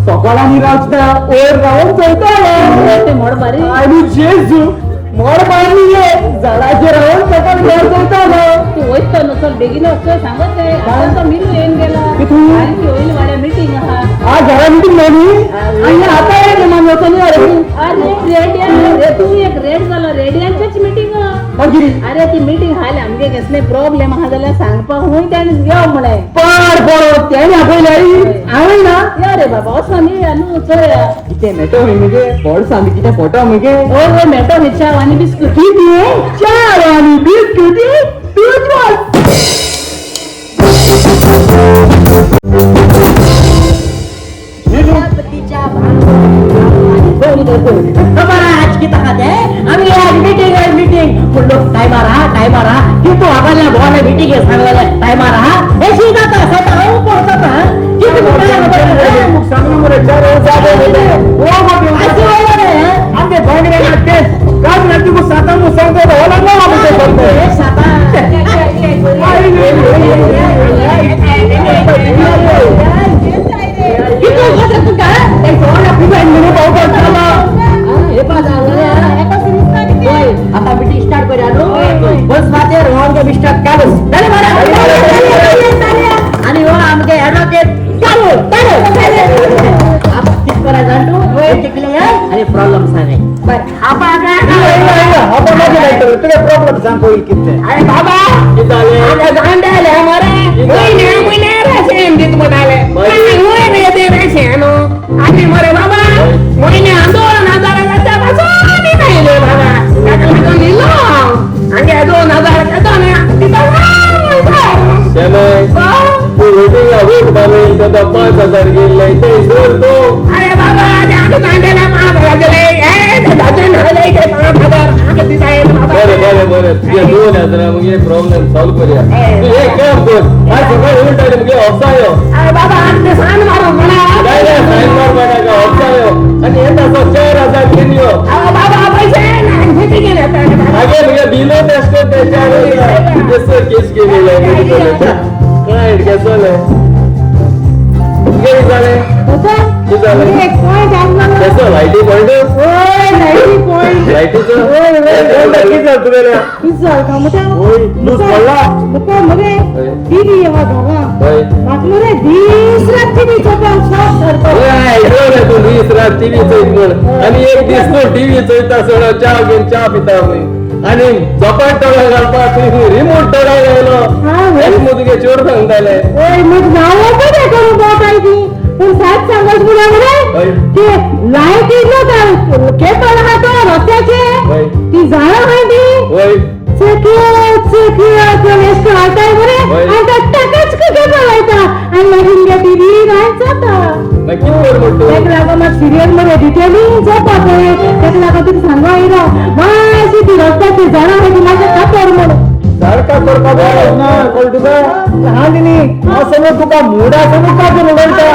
D: सकाळांनी रावचना वयर रावून चलतालो ते मोड मारी आनी जेजू मोड मारली गे झाडाचेर रावून सकाळ घेर चलतालो तू वयता न्हू चल बेगीन वचो सांगत जाय आता तो मिलू येवन गेला आणि ती होईल वाड्या मीटिंग आहा आज घरा मीटिंग नाही आणि आता ये मामी वचो न्ही अरे रेडिया तू एक रेड जालो रेडियांचीच मीटिंग अरे ती मीटिंग हाल आमगे कसले प्रॉब्लेम आहा जाल्यार सांगपा हुंय त्याने यो म्हणे पाड पडो त्याने आपयले आवय ना या रे बाबा असो न्ही आनू चल किते मेटो मगे पड सांग किते फोटो मगे ओ मेटो न्ही चा आणि बिस्कुट किती चा आणि बिस्कुट तूच आज किती खाते आम्ही आज मीटिंग फुल्लो टाइम मारा की तू आबाला बोला मीटिंग सांगला टाइम मारा हे सीधा तर स्वतः हो पडता किती सांग नंबर 4 जाबे ओ बाबा असं होला रे आमचे भांगडे नाते काम नाती को साता मु सांगतो होला ना आमचे बोलतो हे साता किती होतं तू का ते सोना पिबा इंजिने पावडर झाला हे पाजा आता मीटिंग स्टार्ट करूया नो बस वाचे रोहन के स्टार्ट काढू चल मारा आणि हो आमचे ॲडव्होकेट चालू आप कित करा जाणतो
B: अरे प्रॉब्लेम सांगे
C: तुला प्रॉब्लेम सांग होईल किती
E: अरे बाबा आगे गांडाले हमारे मुइने रसेम दित मनाले मुइने दे रसेनो आगे मरे बाबा मुइने आंदोलन आधार करता बसोनी नाही ले बाबा काका निलो आगे आंदोलन करता ने तिथं
G: तू वेटिंग अवेट बाबा त्याचा 5,000 गेले ते सोडतो.
E: अरे बाबा आगे गांडाले मार गेले ए दादा नाले के 5,000 आगे तिथं बाबा
G: बरं तुझ्या 2,000 मग हे प्रॉब्लेम सॉल्व करूया. तू एक काम कर आज सकाळी उलटायला मग अवसायो
E: अरे बाबा आगे सान मारो मला
G: नाही साइन मार पाडा का अवसायो आणि येता 4,000 घेऊन यो.
E: अरे बाबा पैसे नाही किती गेले
G: आगे म्हणजे बिलो टेस्ट त्याच्यावर जसं केस केलेलं आहे क्लायंट कसं आहे किती झाले कसं लाईटी पॉइंट लाईटीचं किती झालं तुला लूज पडला होय तू 20 रात टीव्ही चोईत आणि एक दिसतो टीव्ही चोईता सगळं चहा घेऊन चहा पिता आणि झपाट टोळा घालपा तुम्ही रिमोट टोळा गेलो एक मुदगे चोर सांगताले
A: रस्त्याचे ती जाणं माहिती
G: होय
A: सिरियल मध्ये डिटेलिंग तुम्ही सांगा माशी ती रस्त्याची जाणं माहिती माझ्या खात्यावर म्हणून
C: सारखा करता तुका लहाननी असं तुका मुडा समोर का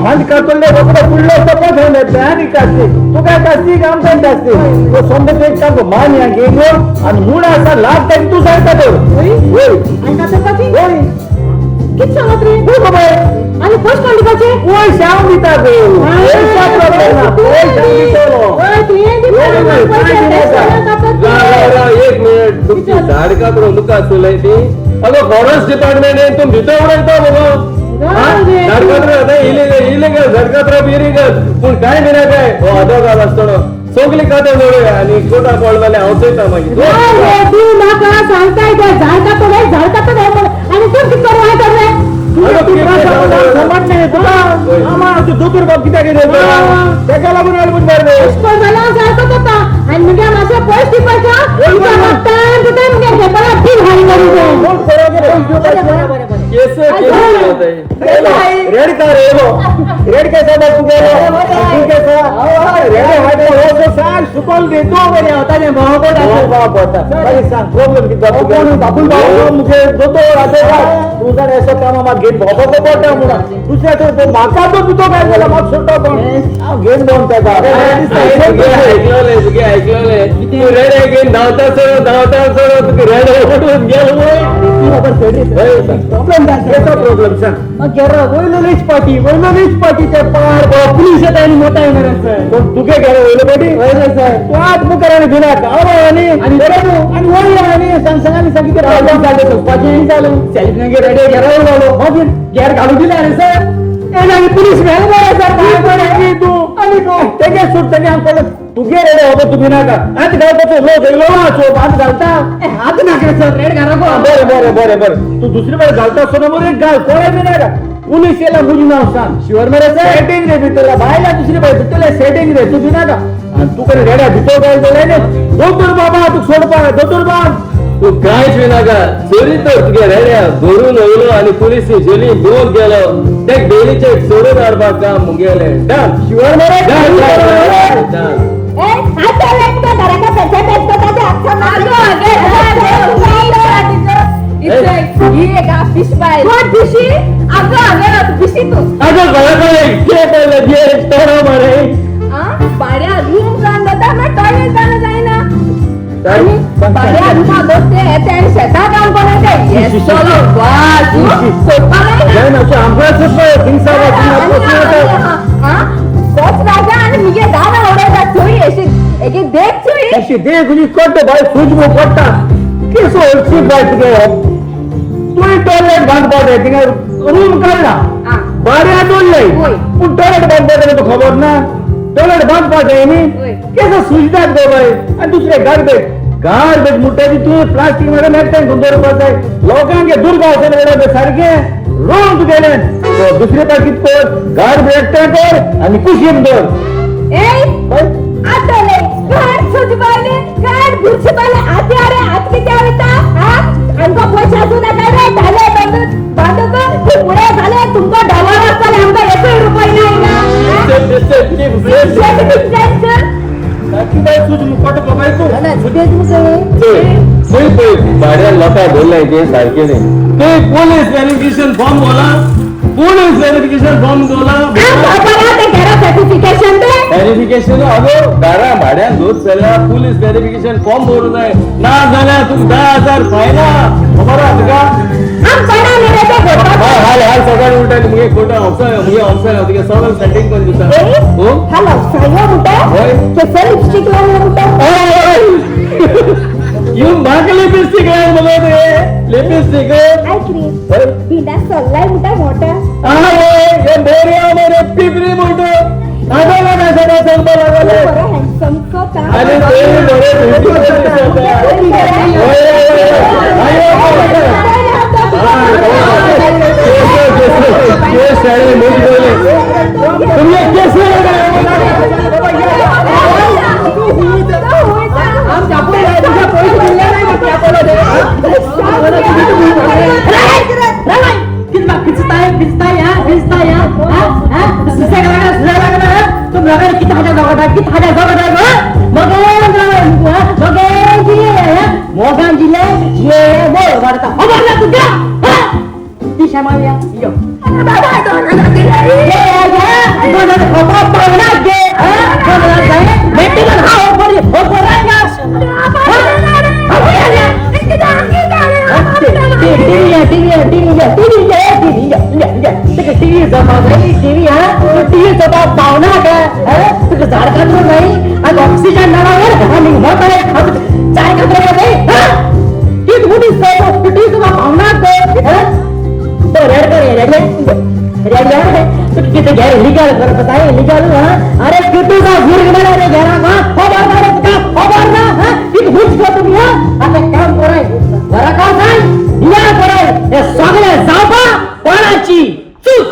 C: हांड कातले पुढलं सपत होईल आणि काढते तू काय काढते काम काय काढते तो समजा एक काम मान या गेलो आणि मुडा असा लाभ काही तू सारखा
A: किती सांगत रे आणि फर्स्ट कॉलिकाचे
C: श्याम दिता
G: एक मिनिट तुमची झाड का करून दुका तुला ती अगं फॉरेस्ट डिपार्टमेंट आहे तुम्ही भितर उडवता बघा इलिगल झडकात्र बिरिगल पण काय मिळा काय हो अदो गाव असतो सोगली खाते जोडूया आणि खोटा कॉलवाले अवसरता माहिती
A: तू नाका सांगताय त्या झाडका तो नाही आणि तू किती करू आहे तर
C: रेड का रेड कैसा सुकल देतो मुझे तुझा ऐसा काम गेट भोगतो पडता मुला दुसऱ्या तो माका तो तुझो काय झाला मग छोटा पण गेट बनता का
G: ऐकलं तू रेड आहे गेम धावता सर तू रेड उठून गेलो प्रॉब्लेम सांग वैलोलीच पार्टी त्या पार पुलिस येत आणि मोठा येणार तू काय गेलो वैलो पार्टी तो आज मुकराने दिला आणि सांगितलं चालू सेल्फ नगे रेडी गेलो गेअर घालू दिला अरे सर पुलिस तू आणि त्याच्या सुटताना आमच्याकडे तू गे रेडी होतो तुम्ही ना का आज घालतो हात घालता हात नाका सर रेड घाला बरं तू दुसरी वेळ घालता सोनमोर एक घाल कोणा बी नाही का पुलिस याला मुली नाव सांग शिवर मेरे सेटिंग रे भितरला बायला दुसरी बाई भितरला सेटिंग रे तू बिना का आणि तू कधी रेड्या भितो काय बोलाय दोतूर बाबा तू सोड पा दोतूर बाबा तू कायच विनाका चोरी तर तुझ्या रेड्या धरून वयलो आणि पोलीस जेली दोन गेलो ते डेलीचे सोडून हाडपा काम मुगेले डन शिवर मेरे डन
F: फिश बाय फिशी अगं फिशी तू
G: अगं मारे
F: बाड्या रूम जाणता ना टॉयलेट जाणं जाईना बाड्या रूम बसते येते आणि शेतात काम करायचे चलो वाह सोपा नाही कोच राजा आणि मुझे गाना ओढायचा चोरी अशी देख चोरी
C: अशी देख कट बाय सुजमो पट्टा केसो ओळखी बाय तुगे तू टॉयलेट बांध पाडे तिने रूम काढला बाड्या दोन पूण टॉयलेट बंद पडटा तो खबर ना टॉयलेट बंद पडटा न्ही केसं सुजतात गो बाय आनी दुसरे गार्बेज म्हणटा ती तूं प्लास्टीक मध्ये नेट्टान घेवन दवरपाक जाय लोकांक दुर्गा वचून सारकें रोंग गेले दुसरे पाट कितें कर गार्बेज एकठांय कर आनी कुशीन दवर
F: आतले घर सुजबाले घर बुरशीबाले आते अरे आत किती आवता हा आमका पैसा सुद्धा काय रे झाले बांधक तू पुढे झाले तुमका डॉलर असले आमका 1 रुपये नाही ना
G: भाड्या लोकांक बोलले ते सारखे नाही
C: ते पोलीस व्हेरिफिकेशन फॉर्म बोला पोलीस व्हेरिफिकेशन फॉर्म बोला
F: सर्टिफिकेशन दे
G: व्हेरिफिकेशन अगो दारा भाड्यान दोत जाल्यार पुलीस व्हेरिफिकेशन फॉर्म भरूं जाय ना जाल्यार तुका 10,000 फायन खबर आहा तुका हाल हाल सगळ्यां उलटा मुगे खोटो मुगे ऑफिसर तुगे सगळं सेटिंग करून दिता हो
F: हॅलो सायो मुटा
G: होय
F: के लिपस्टिक लावला मुटा
G: यू मागे लिपस्टिक लावून बोलत रे लिपस्टिक
F: ऐकली बिंडा सल्लाय मुटा मोठा
G: हे बोरिया मेरे पिपरी मोठो आदला ना सगळं संप लागले
F: बरं हँडसम कोता
G: अरे ते बरे केस शाळे मोठी बोले तुम्ही केस
B: मोगान जिल्हे ये बोल वाढता खबर ना तुझ्या दिशा मारिया यो ऑक्सिजन चाय भावना किती घ्या इलिगल कर बताए इलिगल अरे किती का घूर गेला रे घरा का खबर ना रे का खबर ना किती घुस का तुम्ही आता काम कराय घरा का काय या कराय हे सगळे जापा कोणाची चूक